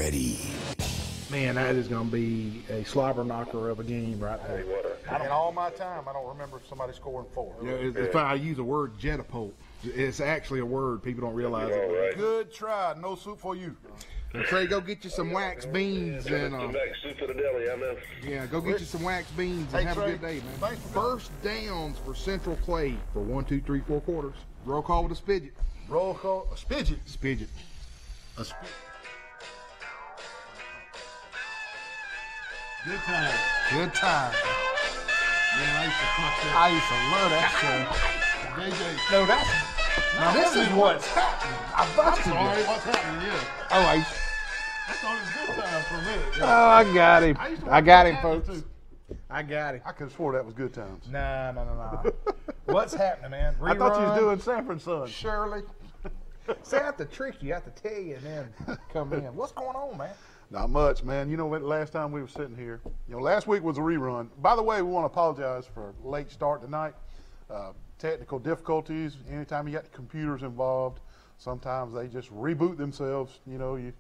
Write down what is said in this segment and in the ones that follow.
ready. Man, that is going to be a slobber knocker of a game right there. In all my time, I don't remember somebody scoring 4. Yeah, it's I use the word jetapult. It's actually a word. People don't realize it. Right. Good try. No soup for you. And Trey, go get you some wax beans and Some back soup for the deli, I know. yeah, go get you some wax beans and Hey, have Trey, a good day, man. thanks for First downs for Central Clay for 1, 2, 3, 4 quarters. Roll call with a spidget. Roll call. A spidget. Spidget. A spidget. Good time. Good time. Man, I used to punch that. I used to love that show. JJ. No, that's. Now this is what's happening. I busted Sorry, you. what's happening? Yeah. Oh, I thought it was good time for a minute. Oh, I got him. I got him, folks. I got it. I could have swore that was good times. Nah. What's happening, man? I thought you was Rerun? doing Sanford Son. Shirley. See, I have to trick you. I have to tell you and then come in. What's going on, man? Not much, man. You know, last time we were sitting here, last week was a rerun. By the way, we want to apologize for a late start tonight. Technical difficulties. Anytime you got the computers involved, sometimes they just reboot themselves. You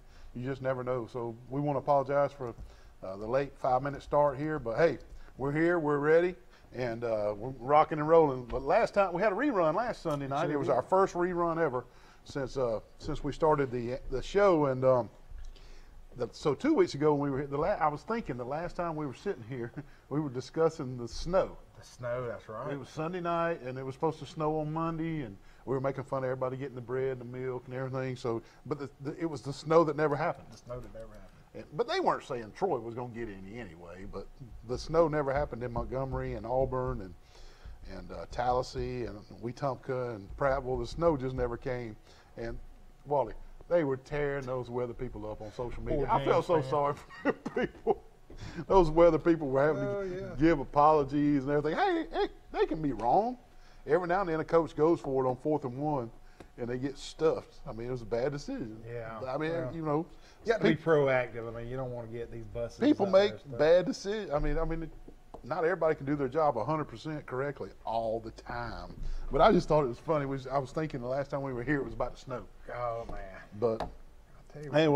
just never know. So we want to apologize for the late 5-minute start here. But hey, we're here, we're ready, and we're rocking and rolling. But last time we had a rerun last Sunday night. It was our first rerun ever since we started the show. And so 2 weeks ago when we were here, I was thinking the last time we were sitting here, we were discussing the snow. The snow, that's right. It was Sunday night, and it was supposed to snow on Monday, and we were making fun of everybody getting the bread and the milk and everything. So, but it was the snow that never happened. The snow that never happened. But they weren't saying Troy was going to get any anyway. But the snow never happened in Montgomery and Auburn and Tallahassee and Wetumpka and Prattville. The snow just never came. And Wally, they were tearing those weather people up on social media. I felt so sorry for people. Those weather people were having to give apologies and everything. Hey, they can be wrong. Every now and then a coach goes for it on 4th and 1, and they get stuffed. I mean, it was a bad decision. Yeah. I mean, you got to be proactive. I mean, you don't want to get these buses. People make bad decisions. I mean, not everybody can do their job 100% correctly all the time. But I just thought it was funny. I was thinking the last time we were here, it was about to snow. Oh, man. But I'll tell you hey,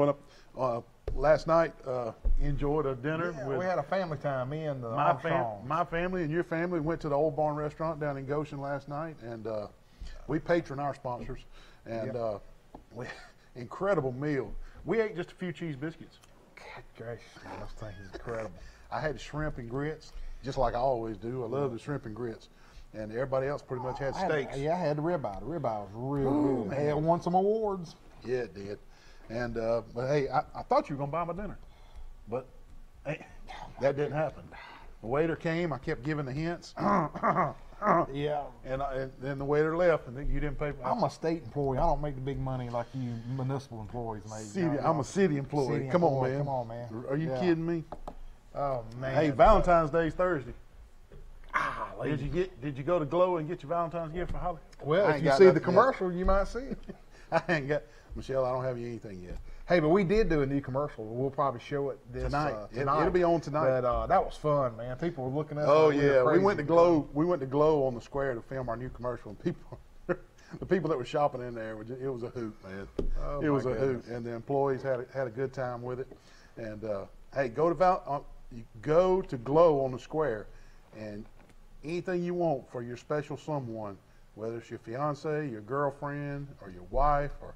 last night, enjoyed a dinner. Yeah, with we had a family time. Me and my family and your family went to the Old Barn Restaurant down in Goshen last night, and we patron our sponsors, and incredible meal. We ate just a few cheese biscuits. God gracious, man, those things is incredible. I had shrimp and grits, just like I always do. I love the shrimp and grits. And everybody else pretty much had steaks. I had the ribeye. The ribeye was real good. It won some awards. Yeah, it did. And but hey, I thought you were gonna buy my dinner, but hey, that didn't happen. The waiter came. I kept giving the hints. Yeah. And then the waiter left, and then you didn't pay. I'm a state employee. I don't make the big money like you municipal employees make. I'm a city employee. Come on, man. Are you kidding me? Oh man. Hey, Valentine's Day's Thursday. Lady. Did you go to Glow and get your Valentine's gift for Holly? Well, if you see the commercial, you might see it. I ain't got Michelle. I don't have you anything yet. Hey, but we did do a new commercial. We'll probably show it Tonight. tonight. It'll be on tonight. But that was fun, man. People were looking at us. Oh like yeah, were we went to crazy. Glow. We went to Glow on the square to film our new commercial, and the people that were shopping in there, it was a hoot, man. Oh, it was my a goodness. hoot, and the employees had a good time with it. And hey, you go to Glow on the square, and anything you want for your special someone, whether it's your fiance, your girlfriend, or your wife, or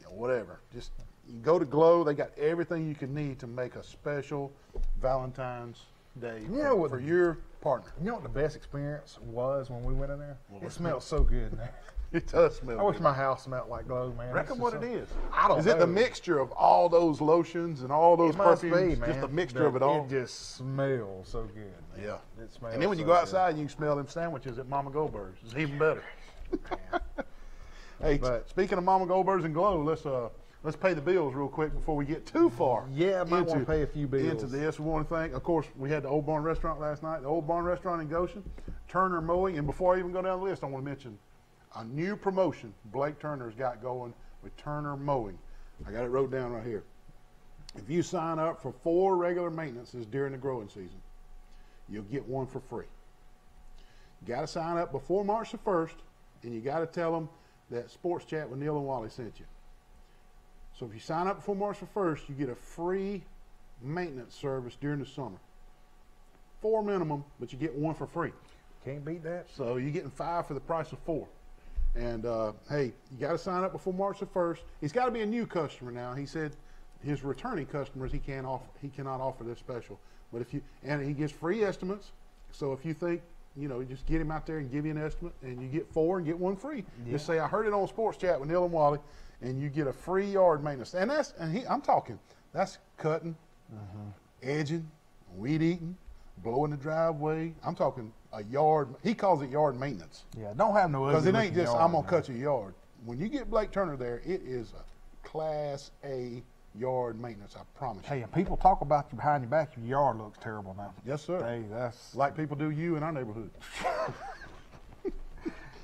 whatever, just you go to Glow. They got everything you can need to make a special Valentine's Day for your partner. You know what the best experience was when we went in there? It smells so good, man. It does smell I wish good. my house smelled like Glow, man. Reckon what it is. I don't know. Is it the mixture of all those lotions and all those It must perfumes? be, man. Just a mixture of it all? It just smells so good, man. Yeah. It smells And then when you so go good. outside, you can smell them sandwiches at Mama Goldberg's. It's even better. Hey, speaking of Mama Goldberg's and Glow, let's pay the bills real quick before we get too far. Yeah, I might want to pay a few bills. Into this, we want to thank, of course, we had the Old Barn Restaurant last night, the Old Barn Restaurant in Goshen, Turner Mowing, and before I even go down the list, I want to mention a new promotion Blake Turner's got going with Turner Mowing. I got it wrote down right here. If you sign up for 4 regular maintenances during the growing season, you'll get 1 for free. You got to sign up before March the 1st, and you got to tell them that Sports Chat with Neal and Wally sent you. So if you sign up before March the 1st, you get a free maintenance service during the summer. 4 minimum, but you get 1 for free. Can't beat that. So you're getting 5 for the price of 4. And hey, you got to sign up before March the 1st. He's got to be a new customer now. He said his returning customers he cannot offer this special. But if you, and he gives free estimates. So if you think, you know, just get him out there and give you an estimate, and you get 4 and get 1 free. Yeah. Just say I heard it on Sports Chat with Neal and Wally, and you get a free yard maintenance. And I'm talking, that's cutting, edging, weed eating, blowing the driveway. I'm talking a yard. He calls it yard maintenance. Yeah, don't have no Because it ain't ugly-looking just, yard, I'm going to man. cut your yard. When you get Blake Turner there, it is a Class A yard maintenance, I promise you. Hey, and people talk about you behind your back. Your yard looks terrible now. Yes, sir. Hey, that's. Like people do you in our neighborhood.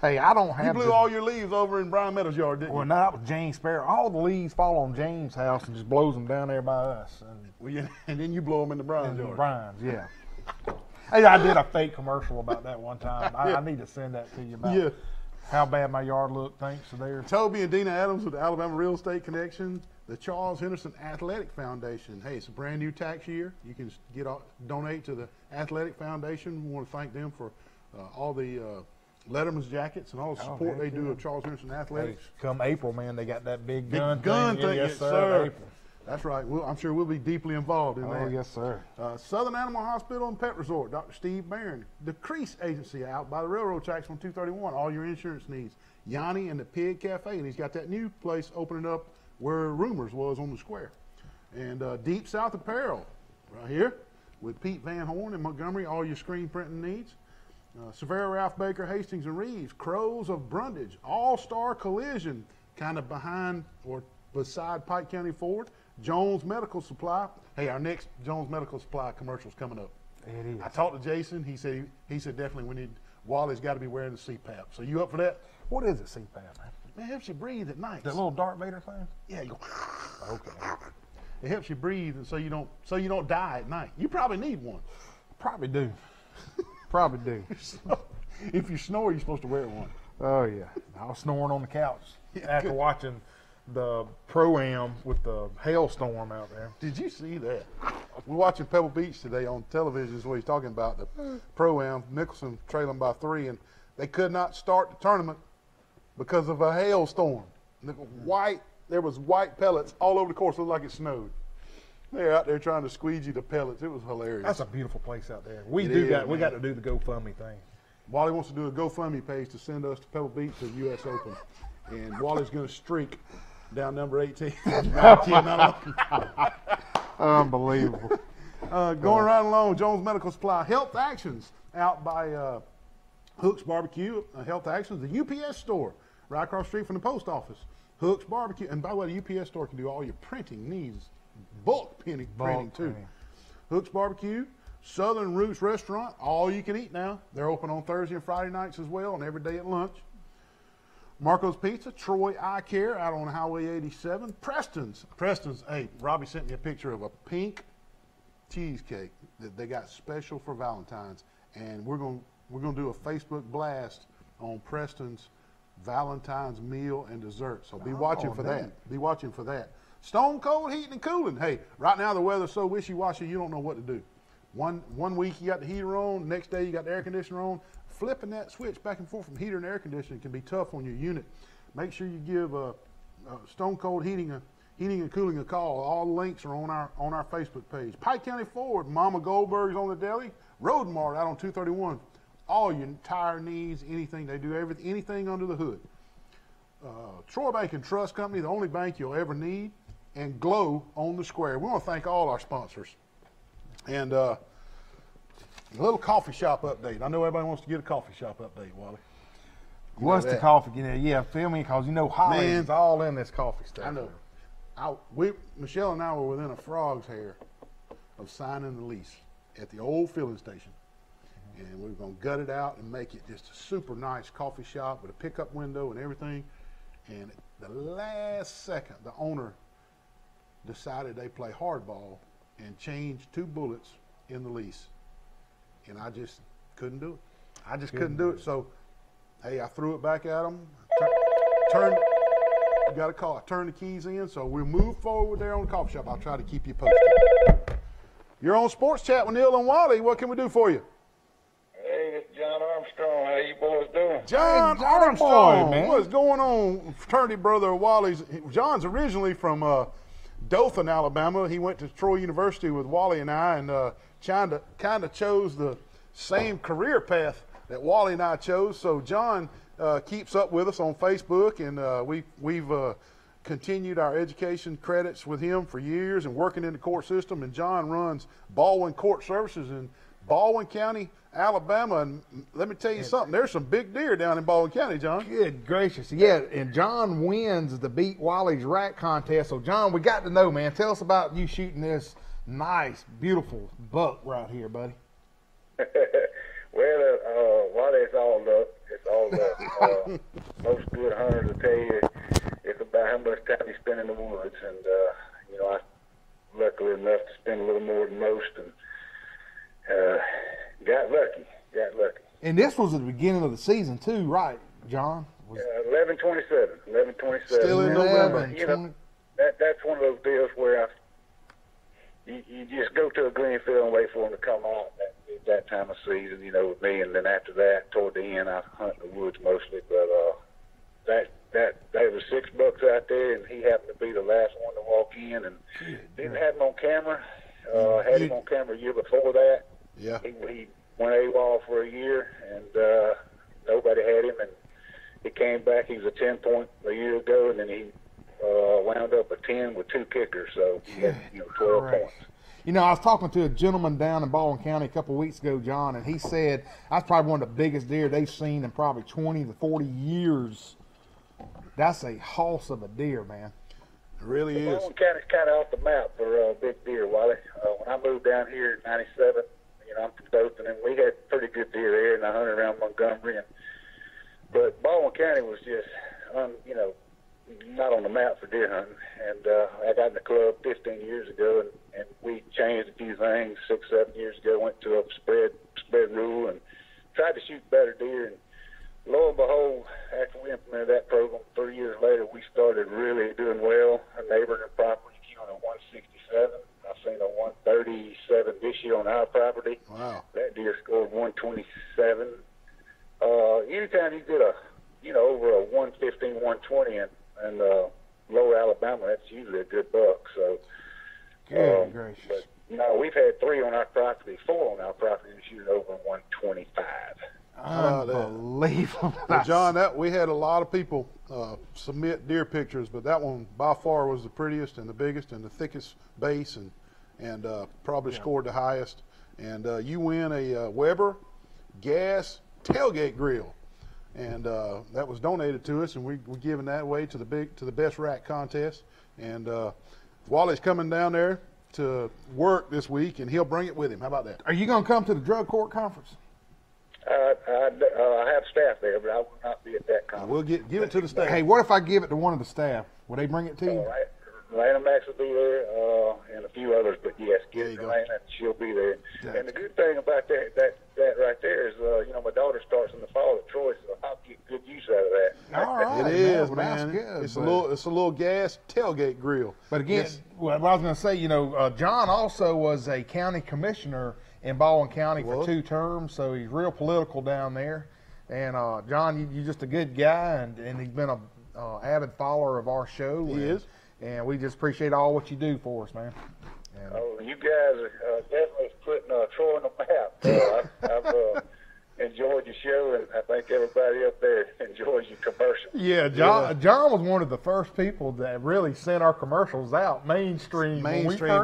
Hey, I don't have. You blew all your leaves over in Brian Meadows' yard, didn't Well, you? no, that was James Sparrow. All the leaves fall on James' house and just blows them down there by us. Well, yeah, and then you blow them in the Brian's And yard. Brian's, yeah. Hey, I did a fake commercial about that one time. Yeah. I need to send that to you about Yeah. how bad my yard looked thanks to theirs. Toby and Dina Adams with the Alabama Real Estate Connection, the Charles Henderson Athletic Foundation. Hey, it's a brand new tax year. You can donate to the Athletic Foundation. We want to thank them for all the Letterman's jackets and all the support heck they do yeah. of Charles Henderson Hey, Athletics. come April, man, they got that big Big gun gun thing. thing, Yes, yes, sir. sir. April. That's right. I'm sure we'll be deeply involved in Oh, that. yes, sir. Southern Animal Hospital and Pet Resort, Dr. Steve Barron. The Crease Agency out by the railroad tracks on 231. All your insurance needs. Yanni and the Pig Cafe, and he's got that new place opening up where Rumors was on the square. And Deep South Apparel, right here, with Pete Van Horn in Montgomery. All your screen printing needs. Severa, Ralph Baker, Hastings, and Reeves. Crows of Brundage. All-Star Collision, kind of behind or beside Pike County Ford. Jones Medical Supply. Hey, our next Jones Medical Supply commercial's coming up. It is. I talked to Jason. He said definitely we need, Wally's got to be wearing the CPAP. So you up for that? What is it, CPAP, man? Man, it helps you breathe at night. That little Darth Vader thing? Yeah, you go. Okay. It helps you breathe, and so you don't die at night. You probably need one. Probably do. Probably do. So, if you snore, you're supposed to wear one. Oh, yeah. I was snoring on the couch Yeah, after good. watching the Pro-Am with the hailstorm out there. Did you see that? We're watching Pebble Beach today on television. Is what he's talking about. The Pro-Am, Nicholson trailing by 3, and they could not start the tournament because of a hailstorm. There was white pellets all over the course. It looked like it snowed. They're out there trying to squeegee the pellets. It was hilarious. That's a beautiful place out there. We It is, we man. got to do the GoFundMe thing. Wally wants to do a GoFundMe page to send us to Pebble Beach to the U.S. Open, and Wally's going to streak down number 18. 19, Unbelievable. going right along, Jones Medical Supply. Health Actions out by Hook's Barbecue. Health Actions, the UPS store right across the street from the post office. Hook's Barbecue. And by the way, the UPS store can do all your printing needs. Bulk printing too. printing. Hook's Barbecue. Southern Roots Restaurant, all you can eat now. They're open on Thursday and Friday nights as well, and every day at lunch. Marco's Pizza, Troy Eye Care out on Highway 87. Preston's, hey, Robbie sent me a picture of a pink cheesecake that they got special for Valentine's, and we're gonna do a Facebook blast on Preston's Valentine's meal and dessert. So be watching for damn. that. Be watching for that. Stone Cold Heating and Cooling. Hey, right now the weather's so wishy-washy, you don't know what to do. One week you got the heater on, next day you got the air conditioner on. Flipping that switch back and forth from heater and air conditioning can be tough on your unit. Make sure you give Stone Cold Heating and Cooling a call. All the links are on our Facebook page. Pike County Ford, Mama Goldberg's on the deli. Road Mart out on 231. All your tire needs, anything they do, anything under the hood. Troy Bank and Trust Company, the only bank you'll ever need, and Glow on the Square. We want to thank all our sponsors. And a little coffee shop update. I know everybody wants to get a coffee shop update, Wally. You What's know the that. coffee? Yeah, feel me? Because, Holly Man. is all in this coffee stuff. I know. Michelle and I were within a frog's hair of signing the lease at the old filling station. And we were going to gut it out and make it just a super nice coffee shop with a pickup window and everything. And the last second, the owner decided they play hardball and changed 2 bullets in the lease. And I just couldn't do it. Couldn't do it. So, hey, I threw it back at them. You got a call. I turned the keys in, so we'll move forward there on the coffee shop. I'll try to keep you posted. You're on Sports Chat with Neal and Wally. What can we do for you? Hey, it's John Armstrong. How you boys doing? John Hey, Armstrong, boy, man. what's going on? Fraternity brother of Wally's. John's originally from Dothan, Alabama. He went to Troy University with Wally and I, and kind of chose the same career path that Wally and I chose. So John keeps up with us on Facebook, and we've continued our education credits with him for years and working in the court system. And John runs Baldwin Court Services in Baldwin County, Alabama. And let me tell you something, there's some big deer down in Baldwin County, John. Good gracious. Yeah, and John wins the Beat Wally's Rack contest. So, John, we got to know, man. Tell us about you shooting this nice, beautiful buck right here, buddy. Well, Wally, it's all luck. It's all luck. Most good hunters will tell you it's about how much time you spend in the woods. And, I luckily enough to spend a little more than most, and got lucky. And this was at the beginning of the season, too, right, John? 11/27. Still in November. You know, that's one of those deals where you just go to a green field and wait for them to come out at that time of season, with me. And then after that, toward the end, I hunt in the woods mostly. But there was 6 bucks out there, and he happened to be the last one to walk in, and didn't have him on camera. Had him on camera a year before that. Yeah. He went AWOL for a year, and nobody had him, and he came back. He was a 10-point a year ago, and then he wound up a 10 with 2 kickers, so he had 12 points. I was talking to a gentleman down in Baldwin County a couple of weeks ago, John, and he said that's probably one of the biggest deer they've seen in probably 20 to 40 years. That's a hoss of a deer, man. It really is. Baldwin County's kind of off the map for big deer, Wally. When I moved down here in '97, I'm from Dothan, and we had pretty good deer there, and I hunted around Montgomery. But Baldwin County was just, not on the map for deer hunting. And I got in the club 15 years ago, and we changed a few things 6, 7 years ago. Went to a spread rule and tried to shoot better deer. And lo and behold, after we implemented that program, 3 years later, we started really doing well. A neighboring property killed a 167. I've seen a 137 this year on our property. Wow. That deer scored 127. Anytime you get over a 115, 120 in lower Alabama, that's usually a good buck. So, Good gracious. But, we've had 3 on our property, 4 on our property this year over 125. Unbelievable. Well, John, we had a lot of people submit deer pictures, but that one by far was the prettiest and the biggest and the thickest base, and probably scored the highest. And you win a Weber gas tailgate grill, and that was donated to us, and we're giving that away to the best rack contest. And Wally's coming down there to work this week, and he'll bring it with him. How about that? Are you going to come to the drug court conference? I have staff there, but I will not be at that conference. We'll give it to the staff. Hey, what if I give it to one of the staff? Will they bring it to you? Lana Max will be there, and a few others, but yes, give it to Lana, and she'll be there. And the good thing about that right there is, my daughter starts in the fall at Troy, so I'll get good use out of that. All right, It is, man. man. Good, it's a little gas tailgate grill. But again, what I was going to say, John also was a county commissioner in Baldwin County for 2 terms, so he's real political down there. And John, you're just a good guy, and he's been a avid follower of our show. He is. And we just appreciate all what you do for us, man. And, you guys are definitely putting Troy on the map. I've enjoyed your show, and I think everybody up there enjoys your commercial. Yeah, John was one of the first people that really sent our commercials out mainstream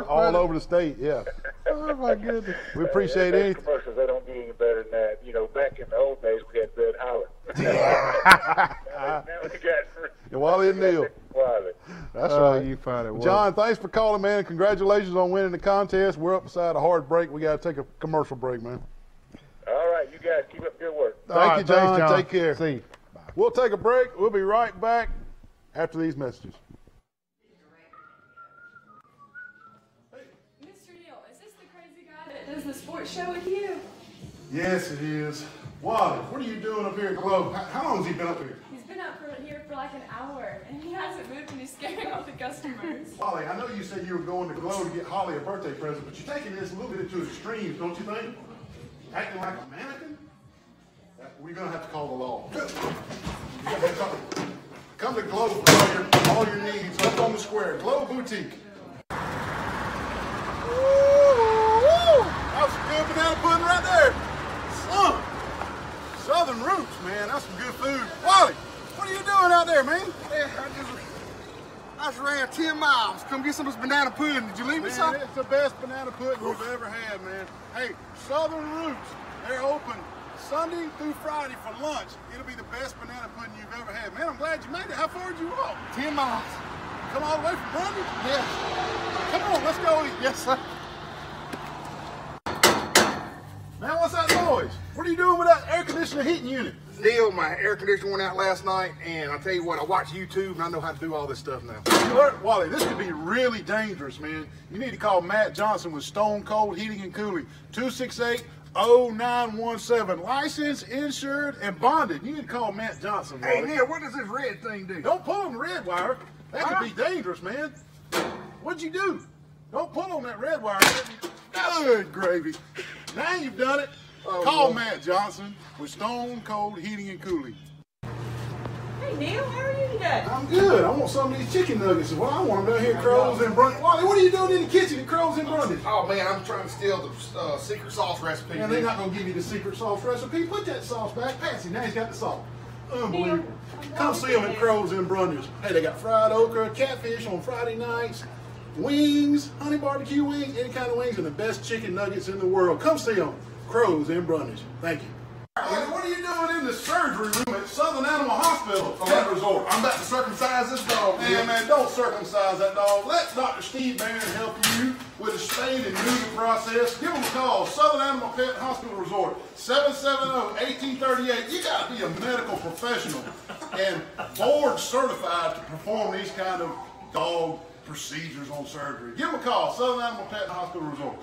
all over the state. Yeah. Oh my goodness. We appreciate it. Commercials, they don't get any better than that. Back in the old days, we had Red Holler. Now we got Wally and Neal. Wally. That's right. You find it. John, thanks for calling, man. Congratulations on winning the contest. We're up beside a hard break. We got to take a commercial break, man. All right, you guys keep up good work. Thank you, John. Thanks, John. Take care. See you. Bye. We'll take a break. We'll be right back after these messages. Mr. Neal, is this the crazy guy that does the sports show with you? Yes, it is. Wally, what are you doing up here at Globe? How long has he been up here? He's been up here for for like an hour, and he hasn't moved, and he's scaring off the customers. Holly, I know you said you were going to Glow to get Holly a birthday present, but you're taking this a little bit to extremes, don't you think? Acting like a mannequin? We're going to have to call the law. Come to Glow for all your needs up on the square. Glow Boutique. That's some good banana pudding right there. Southern roots, man. That's some good food. Wally, what are you doing out there, man? Yeah, I just ran 10 miles. Come get some of this banana pudding. Did you leave me some? It's the best banana pudding we've ever had, man. Hey, Southern Roots, they're open Sunday through Friday for lunch. It'll be the best banana pudding you've ever had. Man, I'm glad you made it. How far did you walk? 10 miles. Come all the way from Grundy? Yeah. Come on, let's go eat. Yes, sir. Man, what's that noise? What are you doing with that air conditioner heating unit? Neal, my air conditioner went out last night, and I'll tell you what, I watch YouTube, and I know how to do all this stuff now. You know, Wally, this could be really dangerous, man. You need to call Matt Johnson with Stone Cold Heating and Cooling. 268-0917. Licensed, insured, and bonded. You need to call Matt Johnson, Wally. Hey, Neal, what does this red thing do? Don't pull on the red wire. That could be dangerous, man. What'd you do? Don't pull on that red wire. Good gravy. Now you've done it. Call Matt Johnson with Stone Cold Heating and Cooling. Hey, Neal, how are you today? I'm good. I want some of these chicken nuggets. Well, I want them down here, Crows and Brundage. Wally, what are you doing in the kitchen at Crows and Brundage? Oh, man, I'm trying to steal the secret sauce recipe. Man, they're not going to give you the secret sauce recipe. Put that sauce back. Patsy, now he's got the sauce. Unbelievable. Come see them at Crows and Brundage. Hey, they got fried okra, catfish on Friday nights, wings, honey barbecue wings, any kind of wings, and the best chicken nuggets in the world. Come see them. Crows and Brundage. Thank you. Hey, what are you doing in the surgery room at Southern Animal Hospital Resort? I'm about to circumcise this dog. Man, don't circumcise that dog. Let Dr. Steve Bannon help you with the spaying and neuter process. Give him a call. Southern Animal Pet Hospital Resort, 770-1838. You got to be a medical professional and board certified to perform these kind of dog procedures on surgery. Give him a call. Southern Animal Pet Hospital Resort.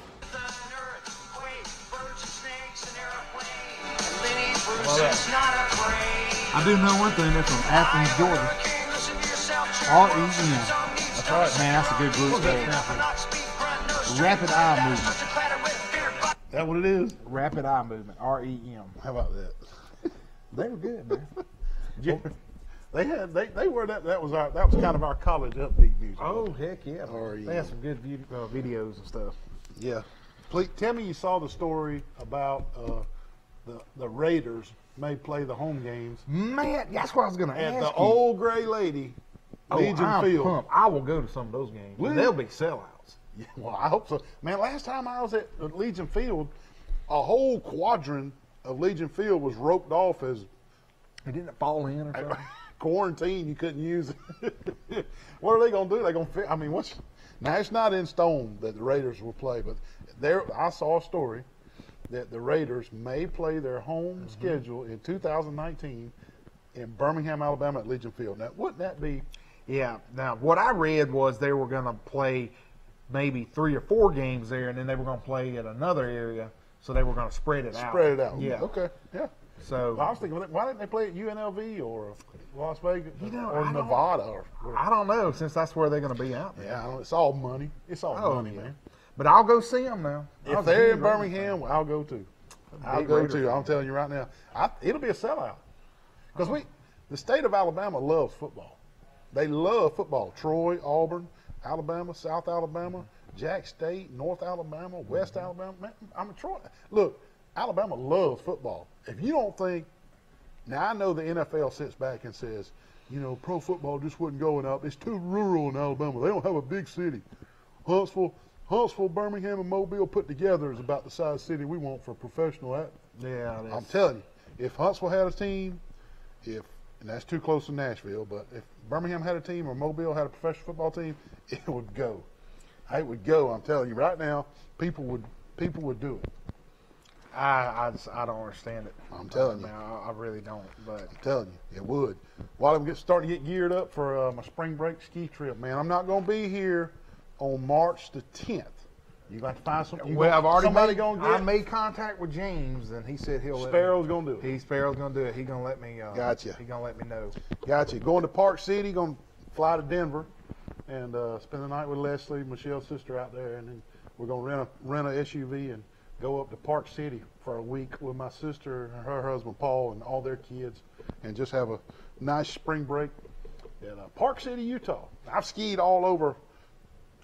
I do know one thing, they're from Athens, Georgia. R-E-M. That's right, man, that's a good group. Rapid Eye Movement. That what it is? Rapid Eye Movement, R-E-M. How about that? They were good, man. They were that was kind of our college upbeat music. Oh, heck yeah. R-E-M. They had some good videos and stuff. Yeah. Please tell me you saw the story about the Raiders may play the home games Man, that's what I was going to ask at the you. Old Gray Lady Legion I'm Field. pumped. I will go to some of those games. Will you? They'll be sellouts. Yeah, well, I hope so. Man, last time I was at Legion Field, a whole quadrant of Legion Field was roped off as It didn't fall in or something. quarantine. You couldn't use it. What are they going to do? They're going to. I mean, now it's not in stone that the Raiders will play, but I saw a story that the Raiders may play their home schedule in 2019 in Birmingham, Alabama at Legion Field. Now, wouldn't that be? Yeah. Now, what I read was they were going to play maybe 3 or 4 games there, and then they were going to play at another area, so they were going to spread it out. Spread it out. Yeah. Okay. Yeah. So Well, I was thinking, why didn't they play at UNLV or Las Vegas You know, or I don't- Nevada? Or I don't know, since that's where they're going to be out there. yeah, it's all money. It's all Oh, money, yeah. man. But I'll go see them now. I If was a they're huge in Raiders Birmingham, fan. I'll go too. I'll Big go Raider too. fan. I'm telling you right now, it'll be a sellout because the state of Alabama loves football. They love football. Troy, Auburn, Alabama, South Alabama, Jack State, North Alabama, West Alabama. Man, I'm a Troy. Look, Alabama loves football. If you don't think, now I know the NFL sits back and says, pro football just wouldn't going up. It's too rural in Alabama. They don't have a big city. Huntsville, Birmingham, and Mobile put together is about the size city we want for professional. Yeah, I'm telling you, if Huntsville had a team, and that's too close to Nashville, but if Birmingham had a team or Mobile had a professional football team, it would go. It would go. I'm telling you right now, people would do it. I don't understand it. I'm telling you. I really don't. But I'm telling you, it would. While I'm starting to get geared up for my spring break ski trip, man, I'm not going to be here on March the 10th. You got to find some. I've already I made contact with James, and he said he'll Sparrow's going to do it. Sparrow's going to do it. He's going to let me. Gotcha. He's going to let me know. Gotcha. Going to Park City. Going to fly to Denver, and spend the night with Leslie, Michelle's sister, out there, and then we're going to rent an SUV and go up to Park City for a week with my sister, her husband Paul, and all their kids, and just have a nice spring break in Park City, Utah. I've skied all over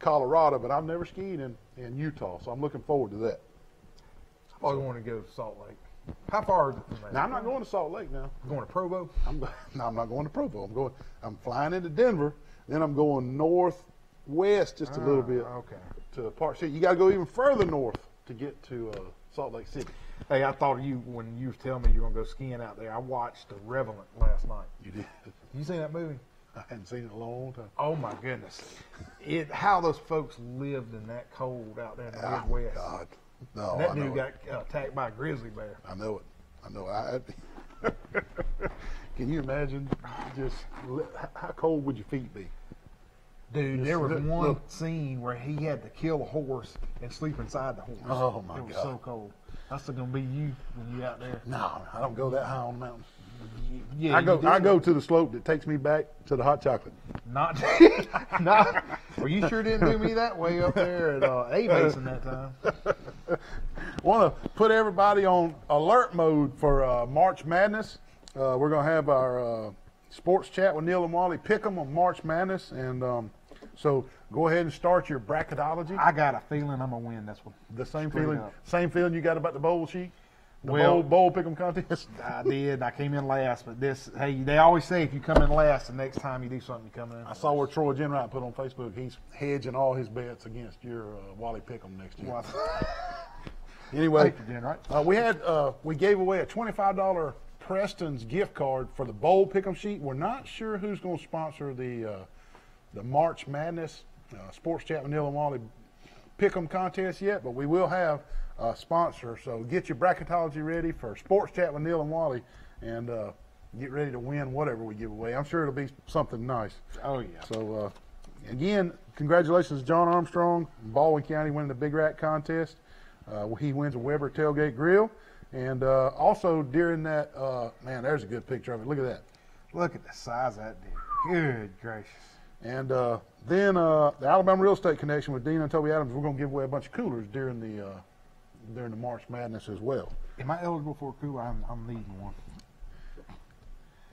Colorado, but I've never skied in Utah, so I'm looking forward to that. I want to go to Salt Lake. How far is it from there? Now I'm not going to Salt Lake now. Going to Provo? No, I'm not going to Provo. I'm flying into Denver, then I'm going northwest just a little bit. Okay. To Park City. You got to go even further north to get to Salt Lake City. Hey, I thought of you when you was telling me you were going to go skiing out there. I watched The Revenant last night. You did? You seen that movie? I hadn't seen it in a long time. Oh my goodness! How those folks lived in that cold out there in the Midwest. God, no! And that dude got attacked by a grizzly bear. I know it. Can you imagine? Just how cold would your feet be? Dude, there was one scene where he had to kill a horse and sleep inside the horse. Oh my God! It was so cold. That's going to be you when you out there. No, I don't go that high on the mountain. Yeah, I go to the slope that takes me back to the hot chocolate. Not. Well, you sure didn't do me that way up there at A-Basin that time. Want to put everybody on alert mode for March Madness. We're going to have our sports chat with Neal and Wally. Pick 'em on March Madness, and so go ahead and start your bracketology. I got a feeling I'm gonna win this one. The same Straight feeling you got about the bowl sheet. Bowl pick 'em contest. I did. I came in last, but they always say if you come in last, the next time you do something, you come in. I saw where Troy Jenright put on Facebook. He's hedging all his bets against your Wally Pick'em next year. Anyway, we gave away a $25 Preston's gift card for the bowl pick'em sheet. We're not sure who's going to sponsor the March Madness Sports Chat with Neal and Wally pick'em contest yet, but we will have a sponsor. So get your bracketology ready for Sports Chat with Neal and Wally, and get ready to win whatever we give away. I'm sure it'll be something nice. Oh, yeah. So, again, congratulations to John Armstrong, Baldwin County, winning the Big Rat contest. He wins a Weber tailgate grill. And also during that, man, there's a good picture of it. Look at that. Look at the size of that dude. Good gracious. And then the Alabama Real Estate Connection with Dean and Toby Adams, we're going to give away a bunch of coolers during the March Madness as well. Am I eligible for a cooler? I'm needing one.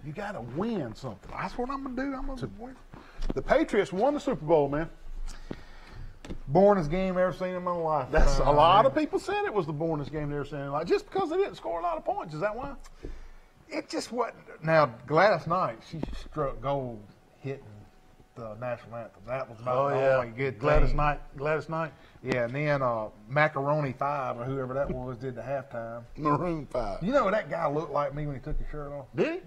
You got to win something. That's what I'm going to do. I'm going to win. The Patriots won the Super Bowl, man. Boringest game I've ever seen in my life. That's a lot of people said it was the boringest game they ever seen in their life. Just because they didn't score a lot of points. Is that why? It just wasn't. Now, Gladys Knight, she struck gold hitting the national anthem. That was about the only good Gladys thing. Knight. Yeah, and then Macaroni 5 or whoever that was did the halftime. Maroon 5. You know that guy looked like me when he took his shirt off? Did he?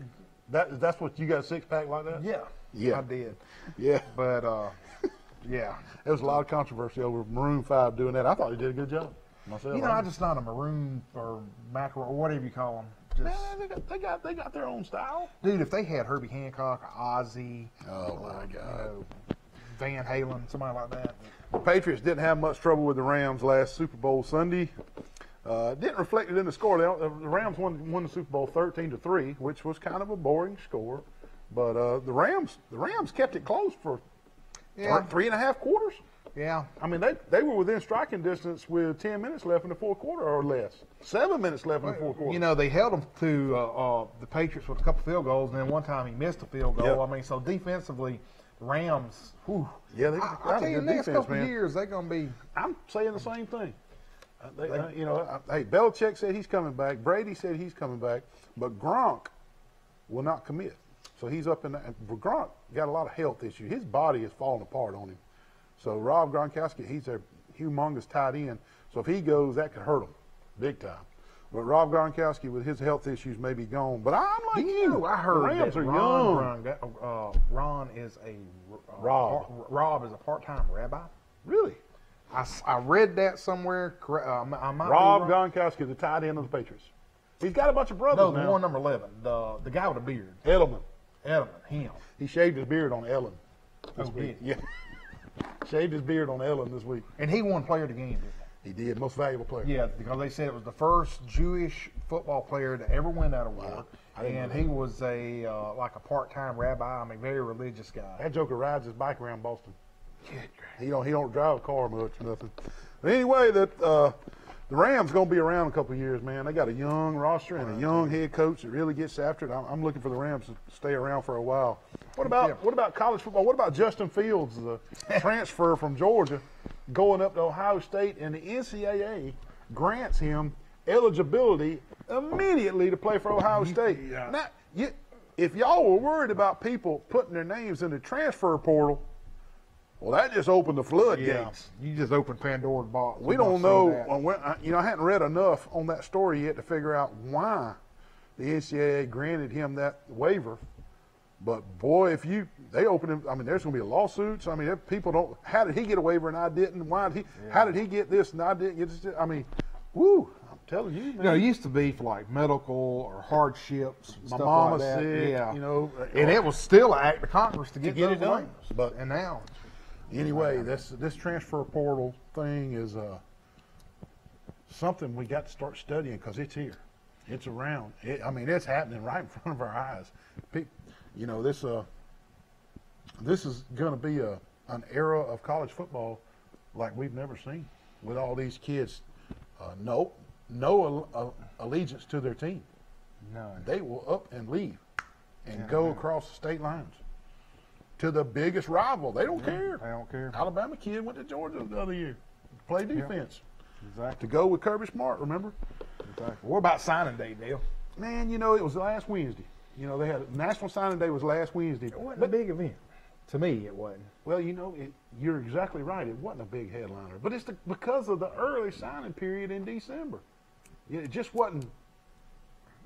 That's what you got, a six-pack like that? Yeah, I did. Yeah. But, yeah. There was a lot of controversy over Maroon 5 doing that. I thought he did a good job myself. You know, I'm just not a maroon or macaroni or whatever you call them. Man, they got their own style. Dude, if they had Herbie Hancock or Ozzy, my God, Van Halen, somebody like that. The Patriots didn't have much trouble with the Rams last Super Bowl Sunday. Didn't reflect it in the score. The Rams won the Super Bowl 13-3, which was kind of a boring score. But the Rams kept it close for 3.5 quarters. Yeah. I mean, they were within striking distance with 10 minutes left in the fourth quarter or less. 7 minutes left in the fourth quarter. You know, they held them to the Patriots with a couple field goals, and then one time he missed a field goal. Yep. I mean, so defensively, the Rams, whew. Yeah, they I'll got tell a you, good the next defense, couple man. of years, they're going to be. I'm saying the same thing. Hey, Belichick said he's coming back. Brady said he's coming back. But Gronk will not commit. So he's up in that. Gronk got a lot of health issues. His body is falling apart on him. So Rob Gronkowski, he's a humongous tight end. So if he goes, that could hurt him big time. But Rob Gronkowski, with his health issues, may be gone. But I'm like you. I heard the Rams that are young. Ron is a Rob is a part-time rabbi. Really? I read that somewhere. I might Rob be wrong. Gronkowski, the tight end of the Patriots. He's got a bunch of brothers No, now. the one number 11, the guy with a beard. Edelman. Him. He shaved his beard on Ellen. Oh, did he? Yeah. Shaved his beard on Ellen this week. And he won player of the game, didn't He did, most valuable player. he? Yeah, because they said it was the first Jewish football player to ever win that award. Wow. I didn't And know he that. was like a part-time rabbi. I mean, very religious guy. That joker rides his bike around Boston. He don't drive a car much or nothing. But anyway, the Rams going to be around a couple of years, man. They got a young roster and a young head coach that really gets after it. I'm looking for the Rams to stay around for a while. What about college football? What about Justin Fields, the transfer from Georgia, going up to Ohio State, and the NCAA grants him eligibility immediately to play for Ohio State? Yeah. Now, if y'all were worried about people putting their names in the transfer portal, well, that just opened the floodgates. You just opened Pandora's box. We don't know. I hadn't read enough on that story yet to figure out why the NCAA granted him that waiver. But boy, they open him. I mean, there's going to be lawsuits. I mean, if people don't. How did he get a waiver and I didn't? Why did he? Yeah. How did he get this and I didn't get this? I mean, woo! I'm telling you, man. You know, it used to be for like medical or hardships. My stuff mama's like that. sick. Yeah. You know, and it was still an act of Congress to get it those done. waivers. And now. Anyway, this transfer portal thing is something we got to start studying because it's here, it's around. It's happening right in front of our eyes. You know, this is going to be an era of college football like we've never seen, with all these kids no allegiance to their team. None. They will up and leave and go across the state lines to the biggest rival. They don't care. They don't care. Alabama kid went to Georgia the other year, play defense. Exactly. To go with Kirby Smart, remember? Exactly. What about signing day, Neal? Man, you know, it was last Wednesday. You know, they had National Signing Day was last Wednesday. It wasn't a big event. To me, it wasn't. Well, you know, you're exactly right. It wasn't a big headliner, but it's because of the early signing period in December. It just wasn't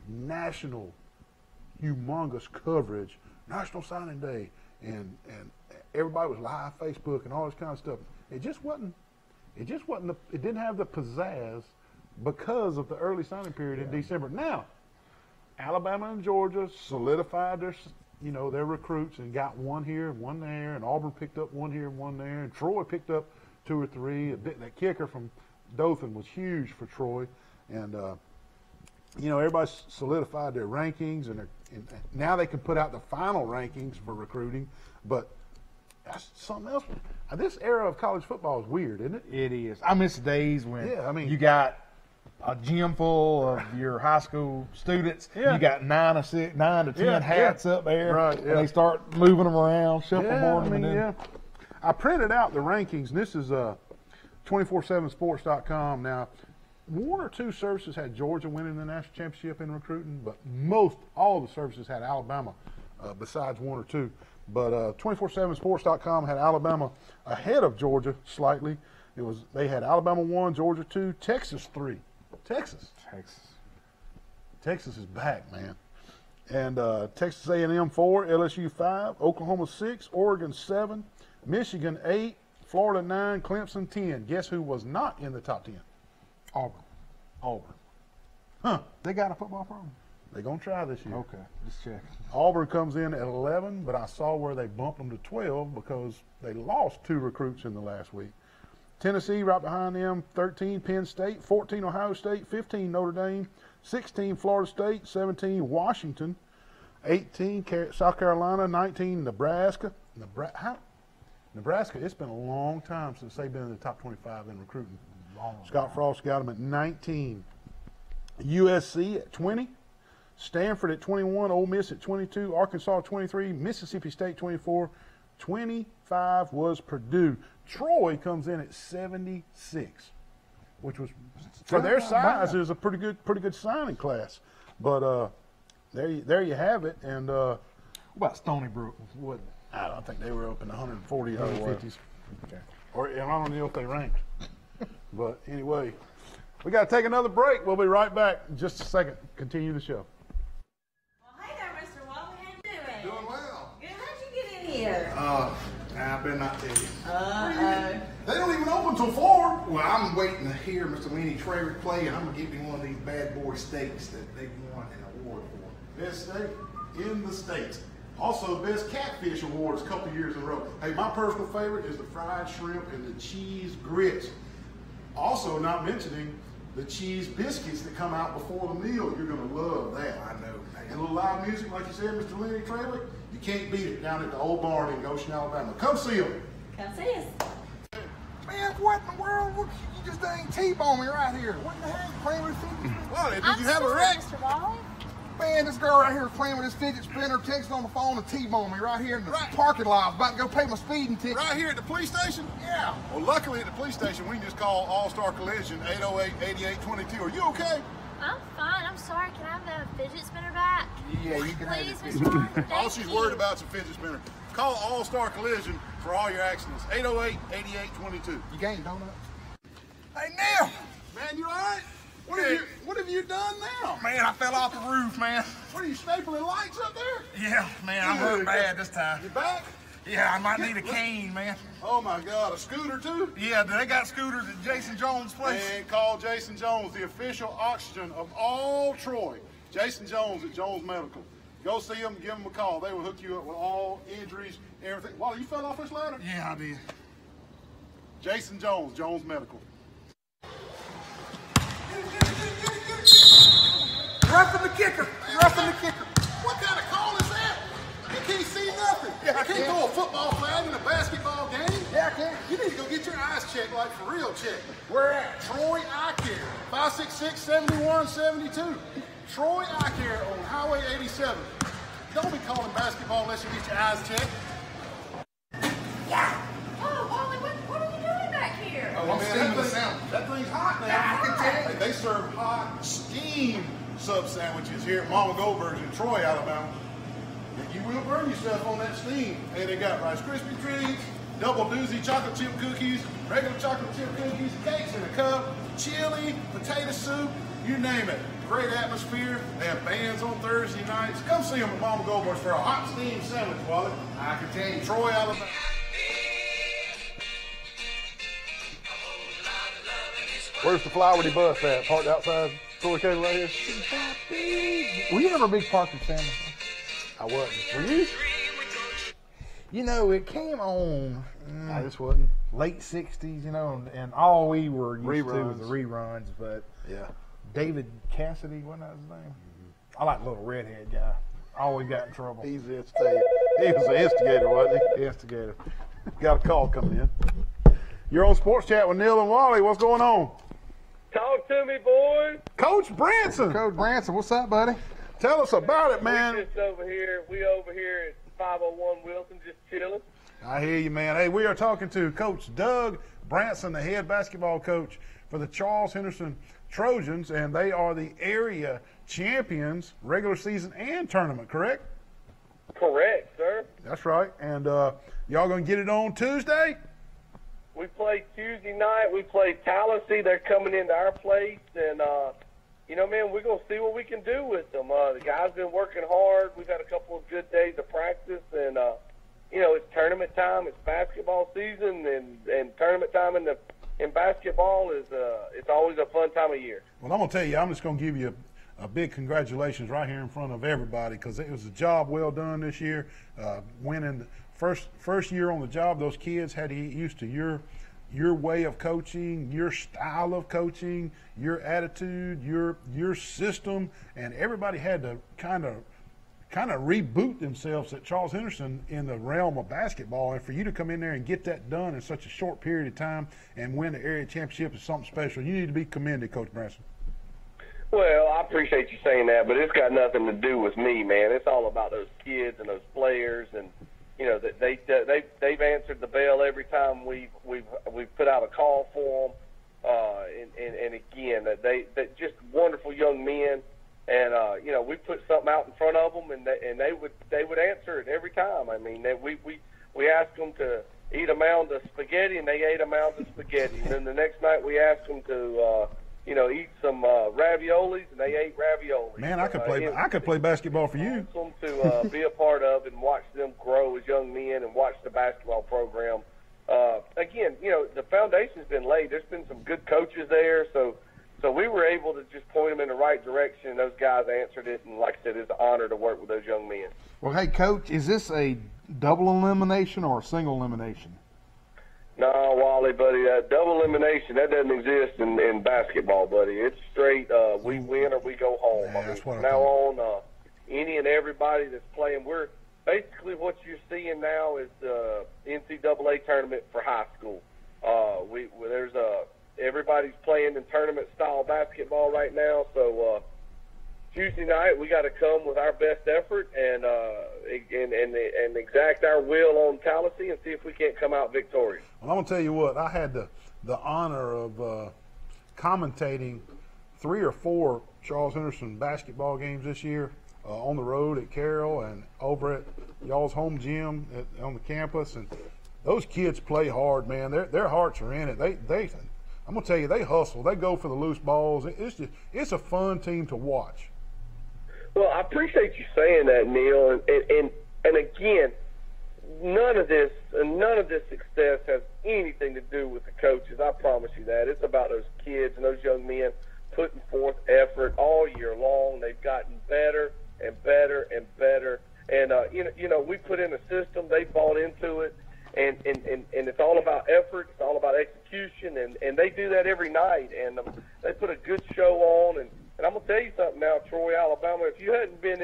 national, humongous coverage. National Signing Day, and everybody was live Facebook and all this kind of stuff. It just wasn't. It didn't have the pizzazz because of the early signing period in December. Now, Alabama and Georgia solidified their recruits and got one here and one there, and Auburn picked up one here and one there, and Troy picked up two or three. That kicker from Dothan was huge for Troy, and everybody solidified their rankings, and now they can put out the final rankings for recruiting. But that's something else. This era of college football is weird, isn't it? It is. I miss the days when you got a gym full of your high school students. Yeah. You got 9 to 10 hats up there. Right, And they start moving them around, shuffleboarding them. I printed out the rankings, and this is 247sports.com. Now, one or two services had Georgia winning the national championship in recruiting, but all the services had Alabama, besides one or two. But 247sports.com had Alabama ahead of Georgia slightly. They had Alabama 1, Georgia 2, Texas 3. Texas is back, man. And Texas A&M 4, LSU 5, Oklahoma 6, Oregon 7, Michigan 8, Florida 9, Clemson 10. Guess who was not in the top 10? Auburn. Huh. They got a football program? They're going to try this year. Okay, just checking. Auburn comes in at 11, but I saw where they bumped them to 12 because they lost 2 recruits in the last week. Tennessee right behind them, 13 Penn State, 14 Ohio State, 15 Notre Dame, 16 Florida State, 17 Washington, 18 South Carolina, 19 Nebraska. Nebraska, it's been a long time since they've been in the top 25 in recruiting. Scott Frost got them at 19. USC at 20. Stanford at 21, Ole Miss at 22, Arkansas at 23, Mississippi State 24, 25 was Purdue. Troy comes in at 76, which was for their size is a pretty good signing class. But there you have it. And what about Stony Brook? I don't think they were up in the 140, 150s. Okay. And I don't know if they ranked. But anyway, we got to take another break. We'll be right back in just a second. Continue the show. Hey there, Mr. Wally. How you doing? Doing well. Good. How'd you get in here? I better not tell you. Uh-oh. They don't even open till 4. Well, I'm waiting to hear Mr. Weenie Traver play, and I'm going to get me one of these bad boy steaks that they won an award for. Best steak in the state. Also, the best catfish awards a couple years in a row. Hey, my personal favorite is the fried shrimp and the cheese grits. Also, not mentioning the cheese biscuits that come out before the meal. You're going to love that. I know. And a little live music, like you said, Mr. Lenny Trailer, you can't beat it down at the Old Barn in Goshen, Alabama. Come see them. Come see us. Man, what in the world? You just ain't T-bone me right here. What the heck? Playing with fidget spinner? Well, did I'm you have a sorry, wreck? Mr. Wally. Man, this girl right here is playing with this fidget spinner, texting on the phone and T-bone me right here in the parking lot. I was about to go pay my speeding ticket. Right here at the police station? Yeah. Well, luckily at the police station, we can just call All-Star Collision 808-8822. Are you okay? I'm fine. I'm sorry. Can I have the fidget spinner back? Yeah, you can Please, have it. Mr. Wally. Thank All she's you. worried about is a fidget spinner. Call All-Star Collision for all your accidents. 808-8822. You gained donuts? Hey, Neal! Man, you all right? What have you done now? Man, I fell off the roof, man. What are you stapling lights up there? Yeah, man, I'm hurt bad this time. You back? Yeah, I might need a cane, man. Oh my God, a scooter too? Yeah, they got scooters at Jason Jones' place. And call Jason Jones, the official oxygen of all Troy. Jason Jones at Jones Medical. Go see them, give them a call. They will hook you up with all injuries, everything. Wally, you fell off this ladder? Yeah, I did. Jason Jones, Jones Medical. Roughing the kicker. Roughing the kicker. What kind of call is that? You can't see nothing. Yeah, I you can't can. throw a football flag in a basketball game. Yeah, I can. You need to go get your eyes checked, like for real check. Where at? Troy Eye Care, 566-7172. Troy Eye Care on Highway 87. Don't be calling basketball unless you get your eyes checked. Oh, Wally, what are you doing back here? Oh, I'm steaming the sandwich. That thing's hot now. Yeah, I can tell you. They serve hot steam sub sandwiches here at Mama Goldberg's in Troy, Alabama. And you will burn yourself on that steam. Hey, they got Rice Krispie treats, double doozy chocolate chip cookies, regular chocolate chip cookies, cakes in a cup, chili, potato soup, you name it. Great atmosphere. They have bands on Thursday nights. Come see them at Mama Goldberg's for a hot steam sandwich, Wally. I can tell you. Troy, Alabama. Where's the flowery bus at? Parked outside Troy Cable right here? Were you ever a big Parker fan? I wasn't. Were you? You know, it came on I just wasn't. late 60s, you know, and all we were used to was Reruns. the reruns, but Yeah. David Cassidy, wasn't that his name? I like the little redhead guy. Always got in trouble. He's the instigator. He was the instigator, wasn't he? Instigator. Got a call coming in. You're on Sports Chat with Neal and Wally. What's going on? Talk to me, boys. Coach Branson. Coach Branson, what's up, buddy? Tell us about it, man. We over here at 501 Wilson, just chilling. I hear you, man. Hey, we are talking to Coach Doug Branson, the head basketball coach for the Charles Henderson Trojans, and they are the area champions, regular season and tournament, correct? Correct, sir. That's right. And y'all going to get it on Tuesday? We played Tuesday night. We played Tallahassee. They're coming into our place, and you know, man, we're gonna see what we can do with them. The guys been working hard. We've had a couple of good days of practice, and you know, it's tournament time. It's basketball season, and tournament time in basketball is it's always a fun time of year. Well, I'm going to tell you, I'm just going to give you a big congratulations right here in front of everybody, because it was a job well done this year. Winning first year on the job, those kids had to get used to your way of coaching, your style of coaching, your attitude, your system, and everybody had to kind of reboot themselves at Charles Henderson in the realm of basketball. And for you to come in there and get that done in such a short period of time and win the area championship is something special. You need to be commended, Coach Branson. Well, I appreciate you saying that, but it's got nothing to do with me, man. It's all about those kids and those players, and you know that they've answered the bell every time we've put out a call for them, and again, they just wonderful young men, and you know, we put something out in front of them, and they would answer it every time. I mean, we asked them to eat a mound of spaghetti, and they ate a mound of spaghetti, and then the next night we asked them to you know, eat some raviolis, and they ate raviolis. Man, I could play basketball for you. Awesome to be a part of and watch them grow as young men and watch the basketball program. Again, you know, the foundation's been laid. There's been some good coaches there, so So we were able to just point them in the right direction, and those guys answered it. And like I said, it's an honor to work with those young men. Well, hey, Coach, is this a double elimination or a single elimination? No, Wally, buddy, double elimination, that doesn't exist in basketball, buddy. It's straight, we win or we go home. Yeah, that's what I now on, any and everybody that's playing, we're basically what you're seeing now is the NCAA tournament for high school. There's everybody's playing in tournament-style basketball right now, so Tuesday night we got to come with our best effort and exact our will on Tallahassee and see if we can't come out victorious. Well, I'm going to tell you what, I had the honor of commentating 3 or 4 Charles Henderson basketball games this year on the road at Carroll and over at y'all's home gym on the campus. And those kids play hard, man. Their hearts are in it. I'm going to tell you, they hustle. They go for the loose balls. It's a fun team to watch. Well, I appreciate you saying that, Neal. And again, none of this success has anything to do with the coaches. I promise you that. It's about those kids and those young men putting forth effort all year long. They've gotten better and better and better. And we put in a system. They bought into it. And it's all about effort. It's all about execution, and they do that every night. And they put a good show on. And I'm gonna tell you something now, Troy, Alabama. If you hadn't been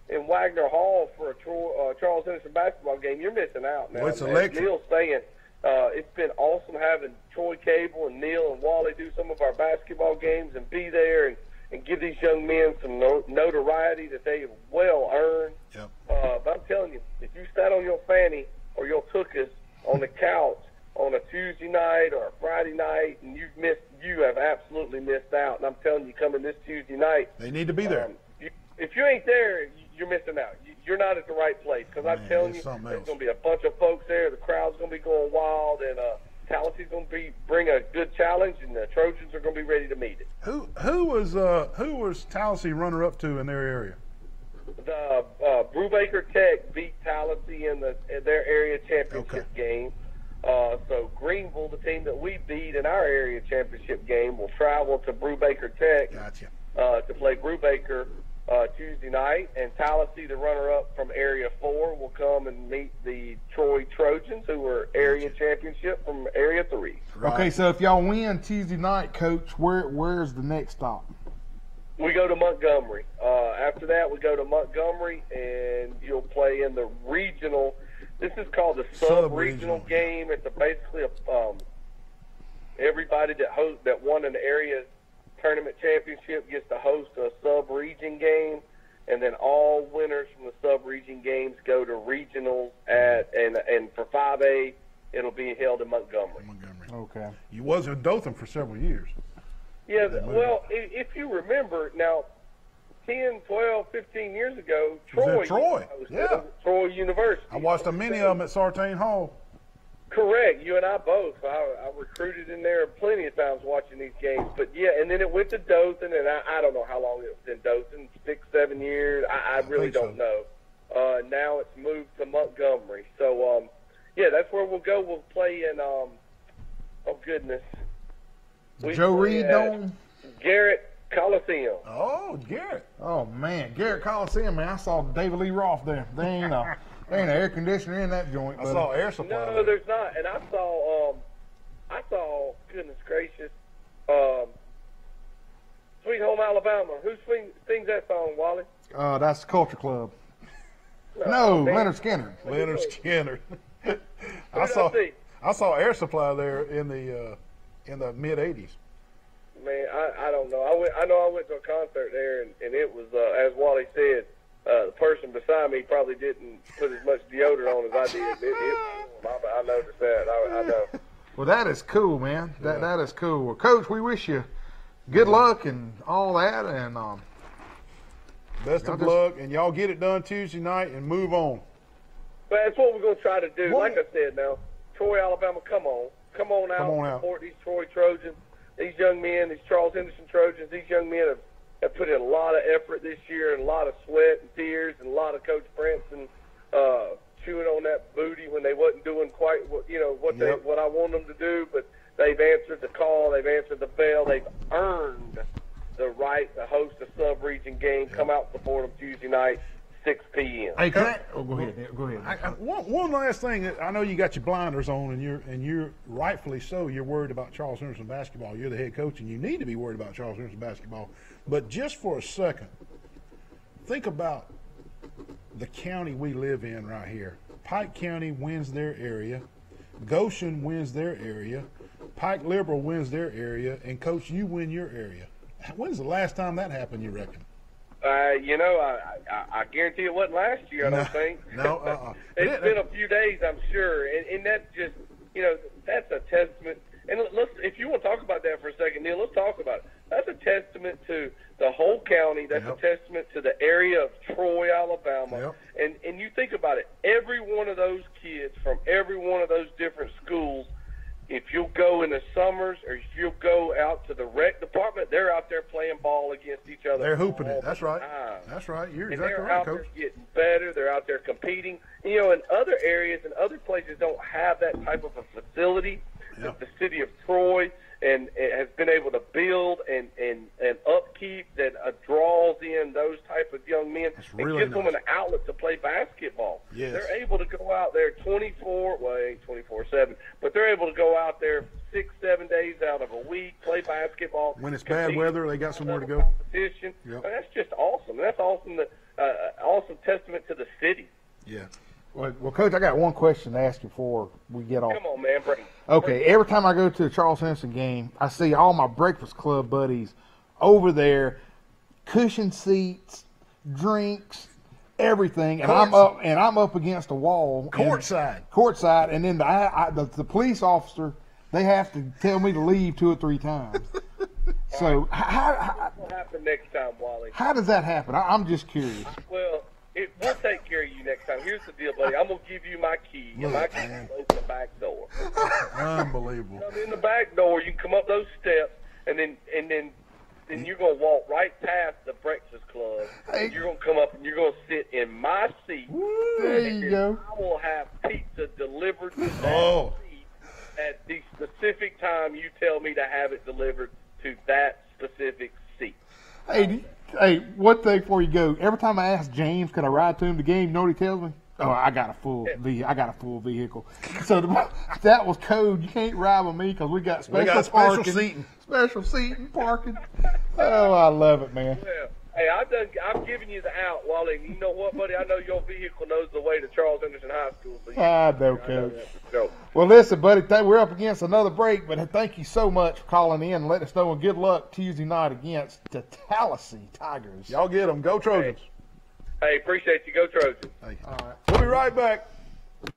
in Wagner Hall for a Charles Henderson basketball game, you're missing out now. Well, it's electric. Neal's saying it's been awesome having Troy Cable and Neal and Wally do some of our basketball games and be there and give these young men some notoriety that they have well earned. Yep. But I'm telling you, if you sat on your fanny or your tuchus on the couch on a Tuesday night or a Friday night, and you have absolutely missed out. And I'm telling you, coming this Tuesday night, they need to be there. If you ain't there, you're missing out. You're not at the right place. Because I'm telling you, there's going to be a bunch of folks there. The crowd's going to be going wild, and Tallahassee's going to bring a good challenge, and the Trojans are going to be ready to meet it. Who was Tallahassee runner-up to in their area? The Brubaker Tech beat Tallahassee in their area championship game. So Greenville, the team that we beat in our area championship game, will travel to Brubaker Tech to play Brubaker Tuesday night. And Tallahassee, the runner-up from Area 4, will come and meet the Troy Trojans, who are area championship from Area 3. Right. Okay, so if y'all win Tuesday night, Coach, where's the next stop? We go to Montgomery. After that, we go to Montgomery, and you'll play in the regional. This is called the sub-regional game. It's basically everybody that won an area tournament championship gets to host a sub-region game, and then all winners from the sub-region games go to regionals and for 5A, it'll be held in Montgomery. Okay. You was in Dothan for several years. Yeah, well, if you remember, now, 10, 12, 15 years ago, Troy University. I watched a many of them at Sartain Hall. Correct. You and I both. I recruited in there plenty of times watching these games. But, yeah, and then it went to Dothan, and I don't know how long it was in Dothan, 6, 7 years. I really don't know. Now it's moved to Montgomery. So, yeah, that's where we'll go. We'll play in, oh, goodness. Joe Reed Dome? Garrett Coliseum. Oh, Garrett. Oh, man. Garrett Coliseum, man. I saw David Lee Roth there. There ain't an air conditioner in that joint. I saw air supply. No, there's not. And I saw, goodness gracious, Sweet Home Alabama. Who sings that song, Wally? That's Culture Club. No, Leonard Skinner. Leonard Skinner. I saw air supply there in the mid '80s. Man, I don't know. I went to a concert there, and it was as Wally said. The person beside me probably didn't put as much deodorant on as I did. I noticed that. I know. Well, that is cool, man. That is cool. Well, Coach, we wish you good luck and all that, and best of luck, and y'all get it done Tuesday night and move on. But that's what we're going to try to do. Like I said, now, Troy, Alabama, come on out, support these Troy Trojans, these young men, these Charles Henderson Trojans. These young men have put in a lot of effort this year and a lot of sweat and tears and a lot of Coach Branson chewing on that booty when they wasn't doing quite what I want them to do. But they've answered the call, they've answered the bell, they've earned the right to host a sub-region game. Come out and support them Tuesday night, 6 p.m. Hey, can I? Oh, go ahead. Go ahead. One last thing. I know you got your blinders on, and you're rightfully so. You're worried about Charles Henderson basketball. You're the head coach, and you need to be worried about Charles Henderson basketball. But just for a second, think about the county we live in right here. Pike County wins their area. Goshen wins their area. Pike Liberal wins their area. And, Coach, you win your area. When's the last time that happened, you reckon? You know, I guarantee it wasn't last year, I don't think. No, It's been a few days, I'm sure. And that's just, you know, that's a testament. And let's, if you want to talk about that for a second, Neal, let's talk about it. That's a testament to the whole county. That's a testament to the area of Troy, Alabama. And you think about it, every one of those kids from every one of those different schools, if you'll go in the summers or if you'll go out to the rec department, they're out there playing ball against each other. They're hooping it. That's right. Time. That's right. You're And exactly they're right, out Coach. there getting better. They're out there competing. You know, in other areas and other places don't have that type of a facility that the city of Troy and has been able to build and upkeep that draws in those type of young men and gives them an outlet to play basketball. Yes. They're able to go out there 24/7, but they're able to go out there 6-7 days out of a week, play basketball. When it's bad weather, they got somewhere to go. Competition. Yep. That's just awesome. That's awesome. Awesome testament to the city. Yeah. Well, Coach, I got one question to ask you before we get off. Come on, man. Bring it. Okay, every time I go to a Charles Henderson game, I see all my Breakfast Club buddies over there, cushion seats, drinks, everything, and I'm up against a wall, courtside, and then the police officer, they have to tell me to leave 2 or 3 times. So how what will happen next time, Wally? How does that happen? I'm just curious. Well, we'll take care of you next time. Here's the deal, buddy. I'm gonna give you my key. And my key is open the back door. Unbelievable. Come in the back door. You can come up those steps, and then you're gonna walk right past the Breakfast Club. And you're gonna come up and you're gonna sit in my seat. There you go. I will have pizza delivered to that seat at the specific time you tell me to have it delivered to that specific seat. Hey, one thing before you go. Every time I ask James, can I ride to him the game? You know what he tells me? Oh, I got a full vehicle. So that was code. You can't ride with me because we got special parking. Special seating, parking. Oh, I love it, man. Well, hey, I'm giving you the out, Wally. You know what, buddy? I know your vehicle knows the way to Charles Henderson High School. So I know, Coach. Well, listen, buddy, we're up against another break, but thank you so much for calling in and letting us know, and good luck Tuesday night against the Tallahassee Tigers. Y'all get them. Go Trojans. Hey, appreciate you. Go Trojans. Hey. All right. We'll be right back. Good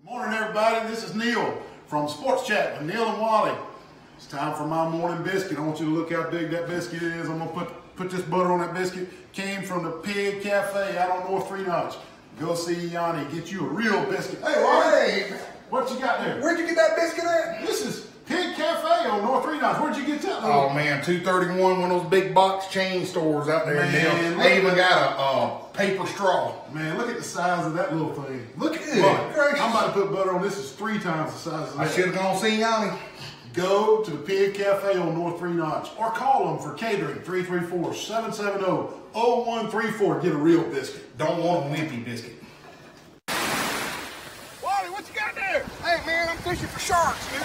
morning, everybody. This is Neal from Sports Chat with Neal and Wally. It's time for my morning biscuit. I want you to look how big that biscuit is. I'm going to put this butter on that biscuit. Came from the Pig Cafe out on North 3 Notch. Go see Yanni. Get you a real biscuit. Hey, Wally. Hey. What you got there? Where'd you get that biscuit at? This is Pig Cafe on North 3 Notch. Where'd you get that? Oh, man, 231, one of those big box chain stores out there. Man, they even got a paper straw. Man, look at the size of that little thing. Look at it. Gracious. I'm about to put butter on this. Is 3 times the size of that. I should have gone see Yanni. Go to the Pig Cafe on North 3 Notch or call them for catering, 334-770-0134. Get a real biscuit. Don't want a wimpy biscuit. Wally, what you got there? Hey, man, I'm fishing for sharks, dude.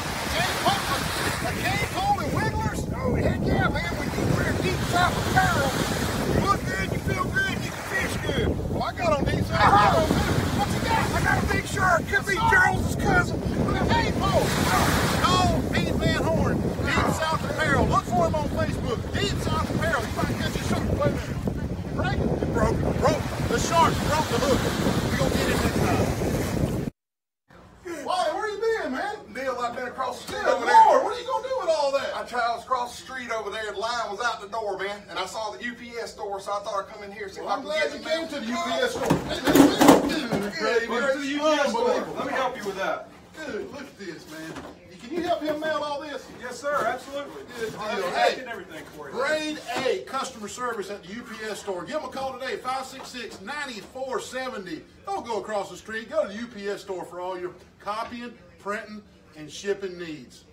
A cane pole and wigglers? Oh, heck yeah, man. When you wear deep south apparel, you look good, you feel good, you can fish good. Well, I got on deep south apparel, too. What you got? I got a big shark. Could be Charles's cousin. With a cane pole. No, Pete Van Horn. Deep South Apparel. Look for him on Facebook. Deep South Apparel. You might catch a shark. Wait a minute. Break it. Broke. The shark broke the hook. We're going to get it next time. Wally, where you been, man? Neal, I've been across the street Good over there. Lord, what are you going to do with all that? I was across the street over there. The line was out the door, man. And I saw the UPS store, so I thought I'd come in here and see if I I'm could glad get you the came mail. to the UPS store. Let me help you with that. Good, look at this, man. Can you help him mail all this? Yes, sir, absolutely. Good deal. I'm Hey, checking everything for you. grade A customer service at the UPS store. Give them a call today, 566-9470. Don't go across the street. Go to the UPS store for all your copying, printing, and shipping needs.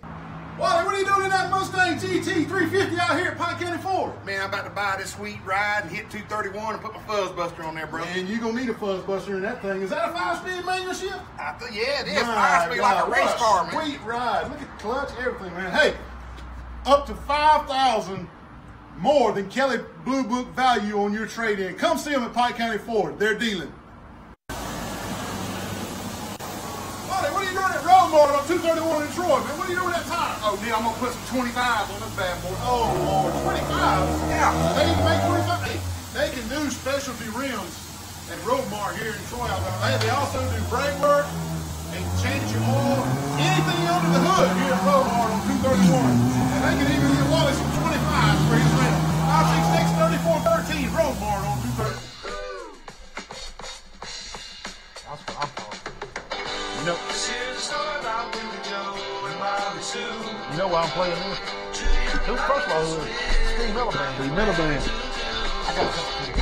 Wally, what are you doing in that Mustang GT 350 out here at Pike County Ford? Man, I'm about to buy this sweet ride and hit 231 and put my fuzz buster on there, bro. And you're going to need a fuzz buster in that thing. Is that a 5-speed manual shift? Yeah, it is. 5-speed like a race car, man. Sweet ride. Look at the clutch, everything, man. Hey, up to $5,000 more than Kelly Blue Book value on your trade-in. Come see them at Pike County Ford. They're dealing. What are you doing at Roadmart on 231 in Troy, man? What are you doing at that tire? Oh, Neal, I'm going to put some 25s on this bad boy. Oh, Lord, 25s? Yeah. They even make 25. They can do specialty rims at Roadmart here in Troy, Alabama. They also do brake work and change your oil, anything under the hood here at Roadmart on 231. And they can even get Wally some 25s for his rim. 566-3413 Roadmart on 230. That's what I'm talking. You know why I'm playing this? Who's first of all, Steve Milliband. Steve Milliband. I got something.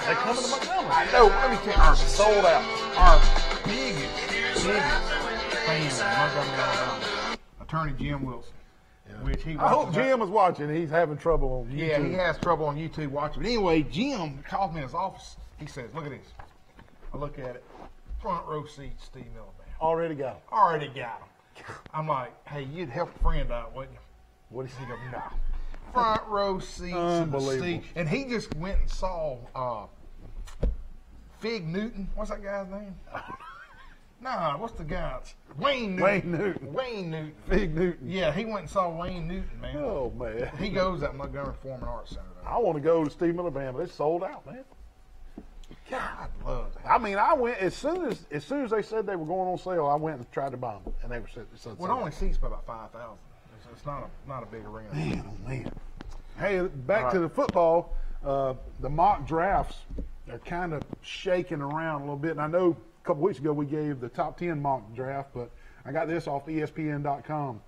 They coming to Montgomery. I know. Let me tell you, our sold out. Our biggest fans in Montgomery, Alabama. Attorney Jim Wilson. Which he I hope Jim is watching. He's having trouble on YouTube. Yeah, he has trouble on YouTube watching. But anyway, Jim called me in his office. He says, "Look at this." I look at it. Front row seat, Steve Milliband. Already got him. Already got him. I'm like, "Hey, you'd help a friend out, wouldn't you?" What did he go? No. Front row seats. Unbelievable. And he just went and saw Fig Newton. What's that guy's name? Nah, what's the guy? Wayne Newton. Wayne Newton. Fig Newton. Yeah, he went and saw Wayne Newton, man. Oh, man. He goes at Montgomery Foreman Arts Center. I want to go to Steve Milliband, but it's sold out, man. God, I love that. I mean, I went as soon as they said they were going on sale. I went and tried to buy them, and they were said. Well, it only seats by about 5,000. It's not a big arena. Man, oh man. Hey, back to the football. The mock drafts are kind of shaking around a little bit, and I know a couple weeks ago we gave the top 10 mock draft, but I got this off ESPN.com.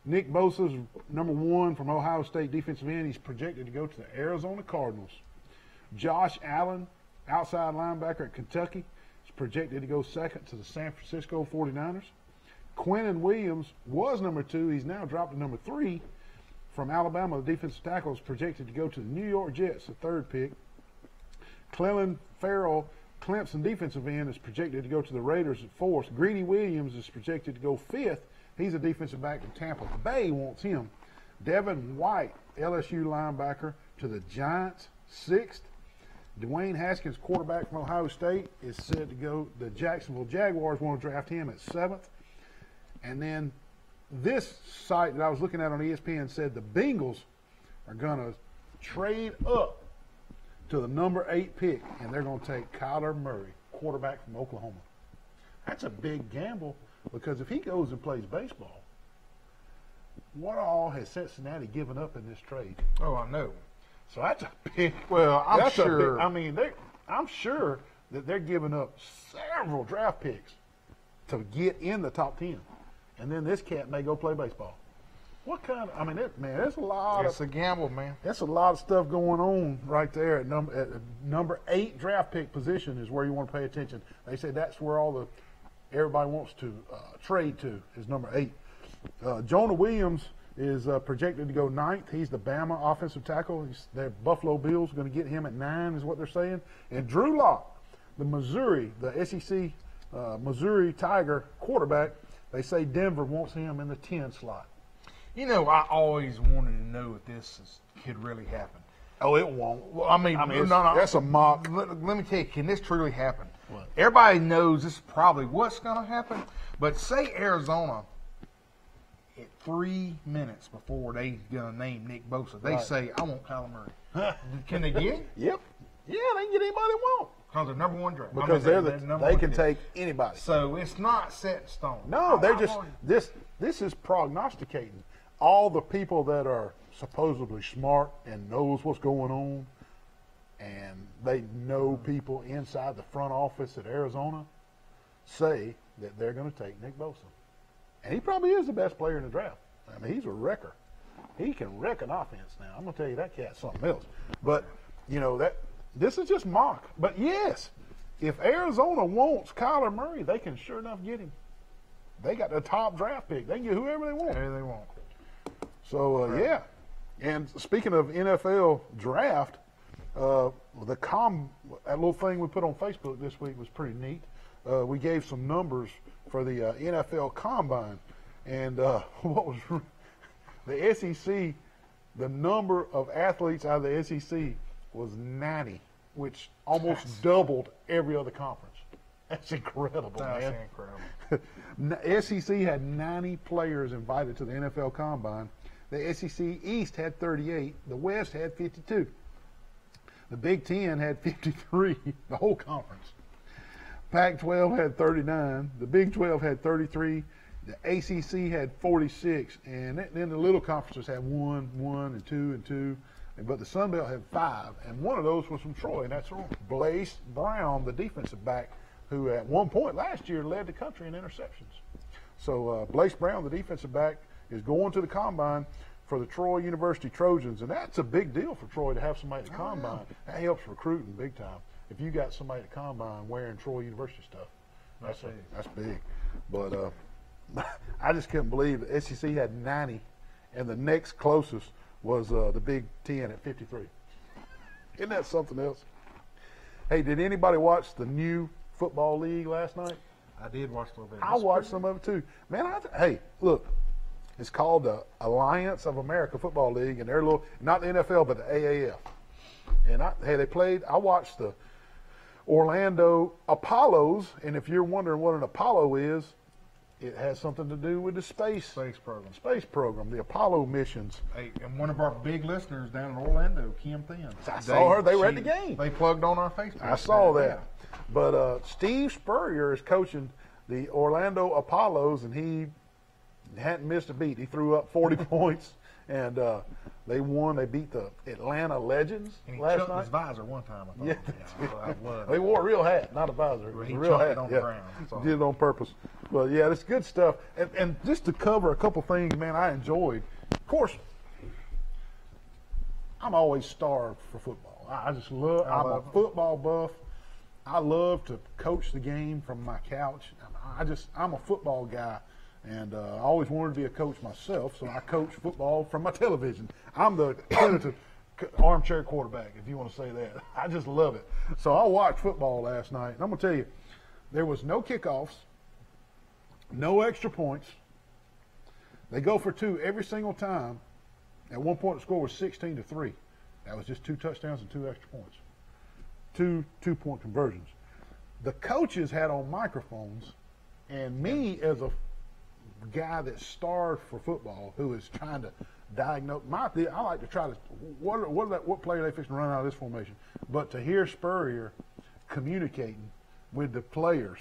Nick Bosa's #1 from Ohio State defensive end. He's projected to go to the Arizona Cardinals. Josh Allen, outside linebacker at Kentucky, is projected to go second to the San Francisco 49ers. Quinnen Williams was #2. He's now dropped to #3 from Alabama. The defensive tackle is projected to go to the New York Jets, the 3rd pick. Clelin Ferrell, Clemson defensive end, is projected to go to the Raiders at 4th. Greedy Williams is projected to go 5th. He's a defensive back from Tampa Bay, wants him. Devin White, LSU linebacker, to the Giants, 6th. Dwayne Haskins, quarterback from Ohio State, is said to go. The Jacksonville Jaguars want to draft him at 7th. And then this site that I was looking at on ESPN said the Bengals are going to trade up to the #8 pick, and they're going to take Kyler Murray, quarterback from Oklahoma. That's a big gamble, because if he goes and plays baseball, what all has Cincinnati given up in this trade? Oh, I know. So that's a big. Well, I'm sure. I'm sure that they're giving up several draft picks to get in the top 10, and then this cat may go play baseball. What kind of? I mean, there's a lot. It's a gamble, man. That's a lot of stuff going on right there at number 8 draft pick position is where you want to pay attention. They say that's where everybody wants to trade to is #8. Jonah Williams is projected to go 9th. He's the Bama offensive tackle. Their Buffalo Bills going to get him at 9 is what they're saying. And Drew Lock, the SEC Missouri Tiger quarterback, they say Denver wants him in the 10 slot. You know, I always wanted to know if could really happen. Oh, it won't. Well, I mean no. That's a mock. Let me tell you, can this truly happen? What? Everybody knows this is probably what's going to happen, but say Arizona, at 3 minutes before they going to name Nick Bosa, they say, "I want Kyler Murray." Can they get him? Yep. Yeah, they can get anybody they want. Because they're #1 draft. Because they can take anybody. So it's not set in stone. No, they're just this is prognosticating. All the people that are supposedly smart and knows what's going on, and they know people inside the front office at Arizona, say that they're going to take Nick Bosa. And he probably is the best player in the draft. I mean, he's a wrecker. He can wreck an offense now. I'm going to tell you, that cat's something else. But, this is just mock. But, yes, if Arizona wants Kyler Murray, they can sure enough get him. They got the top draft pick. They can get whoever they want. Whoever they want. So, yeah. And speaking of NFL draft, that little thing we put on Facebook this week was pretty neat. We gave some numbers for the NFL Combine, and what was the SEC? The number of athletes out of the SEC was 90, which almost doubled every other conference. That's incredible, man. That's incredible. SEC had 90 players invited to the NFL Combine. The SEC East had 38. The West had 52. The Big Ten had 53, the whole conference. Pac-12 had 39. The Big 12 had 33. The ACC had 46. And then the little conferences had 1, and 2, and 2. But the Sun Belt had 5. And one of those was from Troy, and that's Blaise Brown, the defensive back, who at one point last year led the country in interceptions. So Blaise Brown, the defensive back, is going to the Combine for the Troy University Trojans, and that's a big deal for Troy to have somebody at the Combine. That helps recruiting big time. If you got somebody at the Combine wearing Troy University stuff, that's big. But I just couldn't believe the SEC had 90, and the next closest was the Big Ten at 53. Isn't that something else? Hey, did anybody watch the new football league last night? I did watch a little bit. I watched some of it too. Man, hey, look, it's called the Alliance of America Football League, and they're not the NFL, but the AAF. And I watched the Orlando Apollos, and if you're wondering what an Apollo is, it has something to do with the space program, the Apollo missions. Hey, and one of our big listeners down in Orlando, Kim Thin. I saw her. They were at the game. They plugged on our Facebook. I saw that. But Steve Spurrier is coaching the Orlando Apollos, and he hadn't missed a beat. He threw up 40 points, and they won. They beat the Atlanta Legends last night. His visor one time. I thought. Yeah, they wore a real hat, not a visor. He a real hat. It on the ground. Did it on purpose. But yeah, it's good stuff. And just to cover a couple things, man, I enjoyed. Of course, I'm always starved for football. I just love. I'm a football buff. I love to coach the game from my couch. I'm a football guy. And I always wanted to be a coach myself, so I coach football from my television. I'm the armchair quarterback, if you want to say that. I just love it. So I watched football last night, and I'm going to tell you, there was no kickoffs, no extra points. They go for 2 every single time. At one point, the score was 16-3. That was just 2 touchdowns and 2 extra points. 2 two-point conversions. The coaches had on microphones, and me as a guy that's starved for football, who is trying to diagnose. I like to try to what player they fixing to run out of this formation. But to hear Spurrier communicating with the players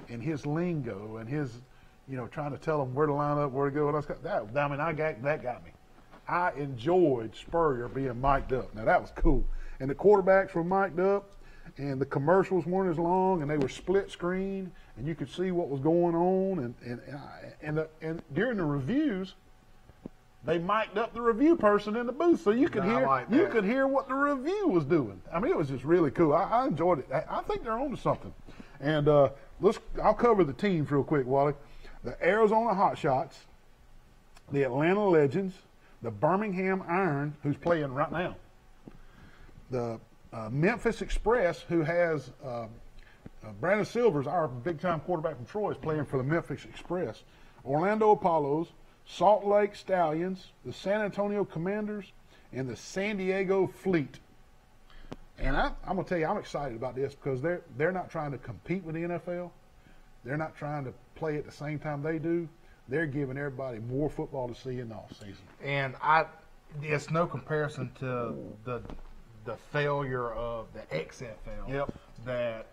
and his lingo and his, trying to tell them where to line up, where to go, that got me. I enjoyed Spurrier being mic'd up. Now that was cool, and the quarterbacks were mic'd up. And the commercials weren't as long, and they were split screen, and you could see what was going on. And during the reviews, they mic'd up the review person in the booth, so you could hear what the review was doing. I mean, it was just really cool. I enjoyed it. I think they're on to something. And I'll cover the teams real quick, Wally. The Arizona Hotshots, the Atlanta Legends, the Birmingham Iron, who's playing right now, the Memphis Express, who has Brandon Silvers, our big-time quarterback from Troy, is playing for the Memphis Express. Orlando Apollos, Salt Lake Stallions, the San Antonio Commanders, and the San Diego Fleet. And I'm going to tell you, I'm excited about this because they're not trying to compete with the NFL. They're not trying to play at the same time they do. They're giving everybody more football to see in the offseason. And it's no comparison to the failure of the XFL that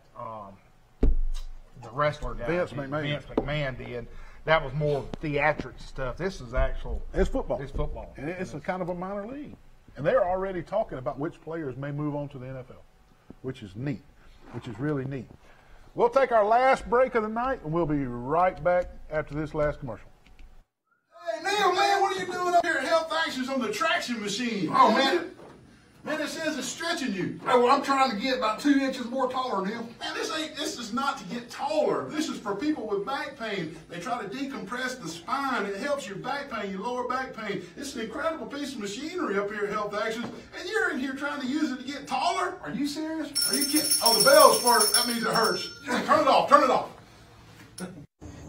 the wrestler guy, Vince McMahon did. That was more theatric stuff. This is actual. It's football. It's football. And it's a kind of a minor league. And they're already talking about which players may move on to the NFL, which is neat, which is really neat. We'll take our last break of the night, and we'll be right back after this last commercial. Hey, Neal, man, what are you doing up here at Health Actions on the traction machine? Oh, man. Man, it says it's stretching you. Hey, well, I'm trying to get about 2 inches more taller, Neal. Man, this is not to get taller. This is for people with back pain. They try to decompress the spine. It helps your back pain, your lower back pain. It's an incredible piece of machinery up here at Health Actions, and you're in here trying to use it to get taller? Are you serious? Are you kidding? Oh, the bell's for that means it hurts. Turn it off, turn it off.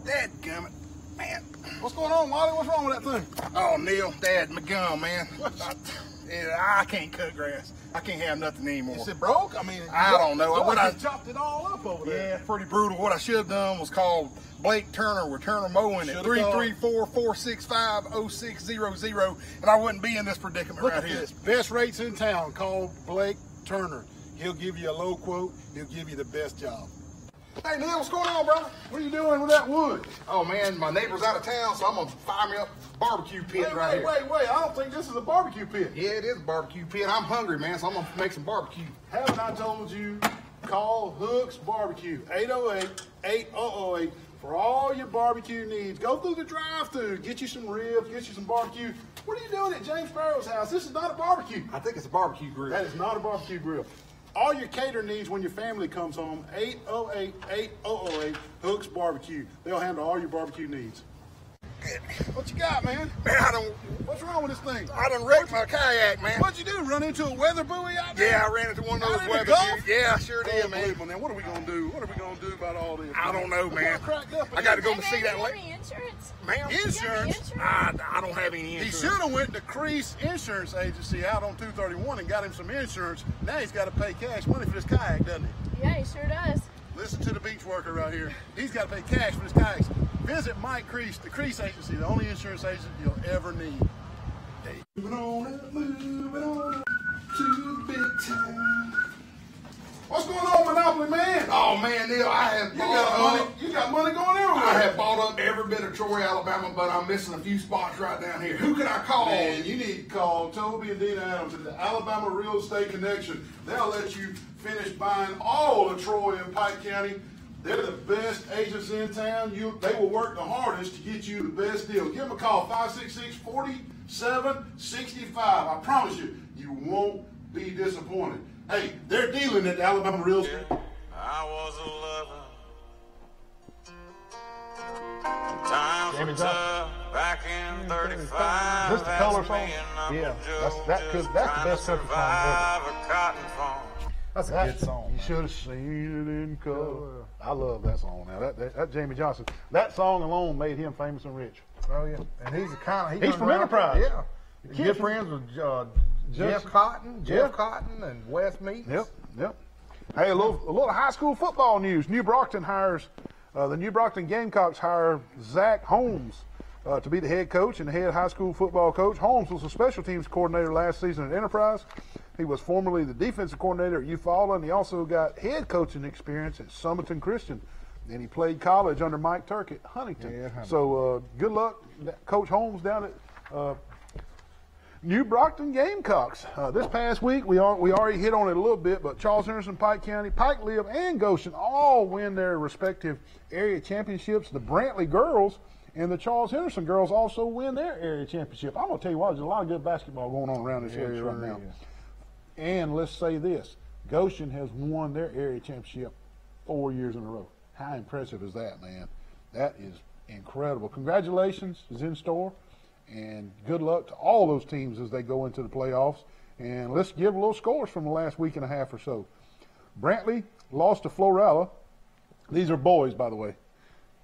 Dadgummit, man. What's going on, Wally? What's wrong with that thing? Oh, Neal, Dad, my gum, man. I can't cut grass. I can't have nothing anymore. Is it broke? I mean, I don't know. What I chopped it all up over there. Yeah, pretty brutal. What I should have done was called Blake Turner with Turner Mowing at 334-465-0600, and I wouldn't be in this predicament Look right at here. this. Best rates in town. Call Blake Turner. He'll give you a low quote. He'll give you the best job. Hey, Neal, what's going on, brother? What are you doing with that wood? Oh, man, my neighbor's out of town, so I'm going to fire me up a barbecue pit here. Wait. I don't think this is a barbecue pit. Yeah, it is a barbecue pit. I'm hungry, man, so I'm going to make some barbecue. Haven't I told you? Call Hooks Barbecue, 808-8008 for all your barbecue needs. Go through the drive-thru, get you some ribs, get you some barbecue. What are you doing at James Sparrow's house? This is not a barbecue. I think it's a barbecue grill. That is not a barbecue grill. All your cater needs when your family comes home, 808-8008, Hooks Barbecue. They'll handle all your barbecue needs. What you got, man? Man, What's wrong with this thing? I done wrecked my kayak, man. What'd you do? Run into a weather buoy out there? Yeah, I ran into one of those weather buoys. Yeah, I sure did, man. Then what are we gonna do? What are we gonna do about all this? I don't know, man. I got to go to see that lady. Insurance? Ma'am? Insurance? I don't have any He insurance. should have went to Crease Insurance Agency out on 231 and got him some insurance. Now he's got to pay cash money for this kayak, doesn't he? Yeah, he sure does. Listen to the beach worker right here. He's got to pay cash for his kayaks. Visit Mike Crease, the Crease Agency, the only insurance agent you'll ever need. Moving on up to the big time. What's going on, Monopoly man? Oh, man, Neal, I have You got money going everywhere. I have bought up every bit of Troy, Alabama, but I'm missing a few spots right down here. Who can I call? Man, you need to call Toby and Dina Adams at the Alabama Real Estate Connection. They'll let you finish buying all of Troy and Pike County. They're the best agents in town. They will work the hardest to get you the best deal. Give them a call, 566-4765. I promise you, you won't be disappointed. Hey, they're dealing at the Alabama Real Estate. I was a lover. Times were tough back in 35. This the color song? Yeah, that's the best country song ever. That's a good song. You should have seen it in color. I love that song now. That Jamie Johnson. That song alone made him famous and rich. Oh yeah, and he's He's from Enterprise. Yeah, good friends with Jeff Cotton and Wes Meeks. Yep. Hey, a little high school football news. New Brockton hires the New Brockton Gamecocks hire Zach Holmes to be the head coach and the head high school football coach. Holmes was a special teams coordinator last season at Enterprise. He was formerly the defensive coordinator at Eufaula, and he also got head coaching experience at Summerton Christian. And he played college under Mike Turk at Huntington. Yeah, so good luck, Coach Holmes, down at New Brockton Gamecocks. This past week, we already hit on it a little bit, but Charles Henderson, Pike County, Pike Live, and Goshen all win their respective area championships. The Brantley girls and the Charles Henderson girls also win their area championship. I'm going to tell you what, there's a lot of good basketball going on around this area right now. And let's say this, Goshen has won their area championship 4 years in a row. How impressive is that, man? That is incredible. Congratulations is in store, and good luck to all those teams as they go into the playoffs. And let's give a little scores from the last week and a half or so. Brantley lost to Florella. These are boys, by the way.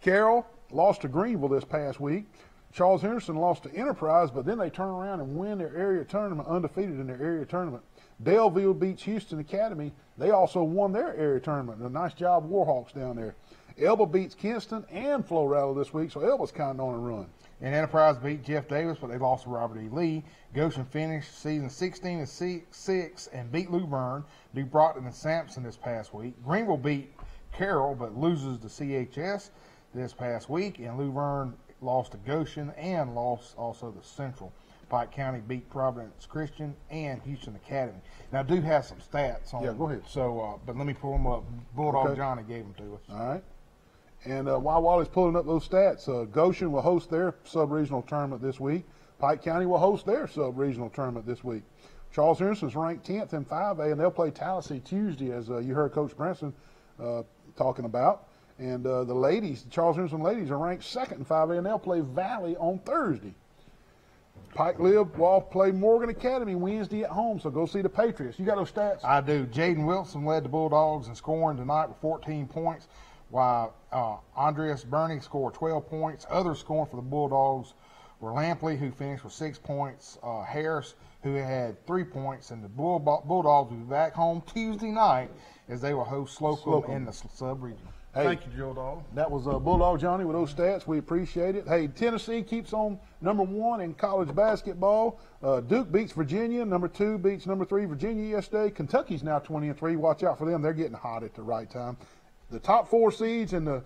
Carroll lost to Greenville this past week. Charles Henderson lost to Enterprise, but then they turn around and win their area tournament, undefeated in their area tournament. Delville beats Houston Academy. They also won their area tournament. A nice job, Warhawks down there. Elba beats Kinston and Florella this week, so Elba's kind of on a run. And Enterprise beat Jeff Davis, but they lost to Robert E. Lee. Goshen finished season 16-6 and beat Luverne. New Brockton and Sampson this past week. Greenville beat Carroll, but loses to CHS this past week. And Luverne lost to Goshen and lost also to Central. Pike County beat Providence Christian and Houston Academy. Now, I do have some stats on. Yeah, go ahead. So, but let me pull them up. Bulldog Johnny gave them to us. All right. And while Wally's pulling up those stats, Goshen will host their sub-regional tournament this week. Pike County will host their sub-regional tournament this week. Charles Henderson's ranked 10th in 5A, and they'll play Tallahassee Tuesday, as you heard Coach Branson talking about. And the ladies, the Charles Henderson ladies, are ranked 2nd in 5A, and they'll play Valley on Thursday. Pike Live will play Morgan Academy Wednesday at home, so go see the Patriots. You got those stats? I do. Jaden Wilson led the Bulldogs in scoring tonight with 14 points, while Andreas Burney scored 12 points. Others scoring for the Bulldogs were Lampley, who finished with 6 points, Harris, who had 3 points, and the Bulldogs will be back home Tuesday night as they will host Slocum in the sub-region. Hey, thank you, Joe Dog. That was Bulldog Johnny with those stats. We appreciate it. Hey, Tennessee keeps on #1 in college basketball. Duke beats Virginia. #2 beats #3 Virginia yesterday. Kentucky's now 20-3. Watch out for them. They're getting hot at the right time. The top 4 seeds in the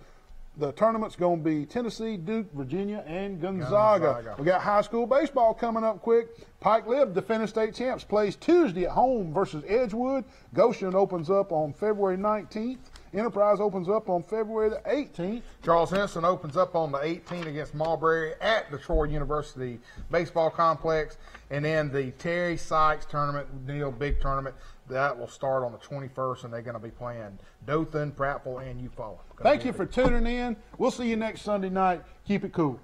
tournament's going to be Tennessee, Duke, Virginia, and Gonzaga. We got high school baseball coming up quick. Pike Lib, defending state champs, plays Tuesday at home versus Edgewood. Goshen opens up on February 19th. Enterprise opens up on February the 18th. Charles Henson opens up on the 18th against Marbury at the Troy University Baseball Complex. And then the Terry Sykes tournament, Neal Big Tournament, that will start on the 21st, and they're going to be playing Dothan, Prattville, and Eufaula. Thank you for tuning in. We'll see you next Sunday night. Keep it cool.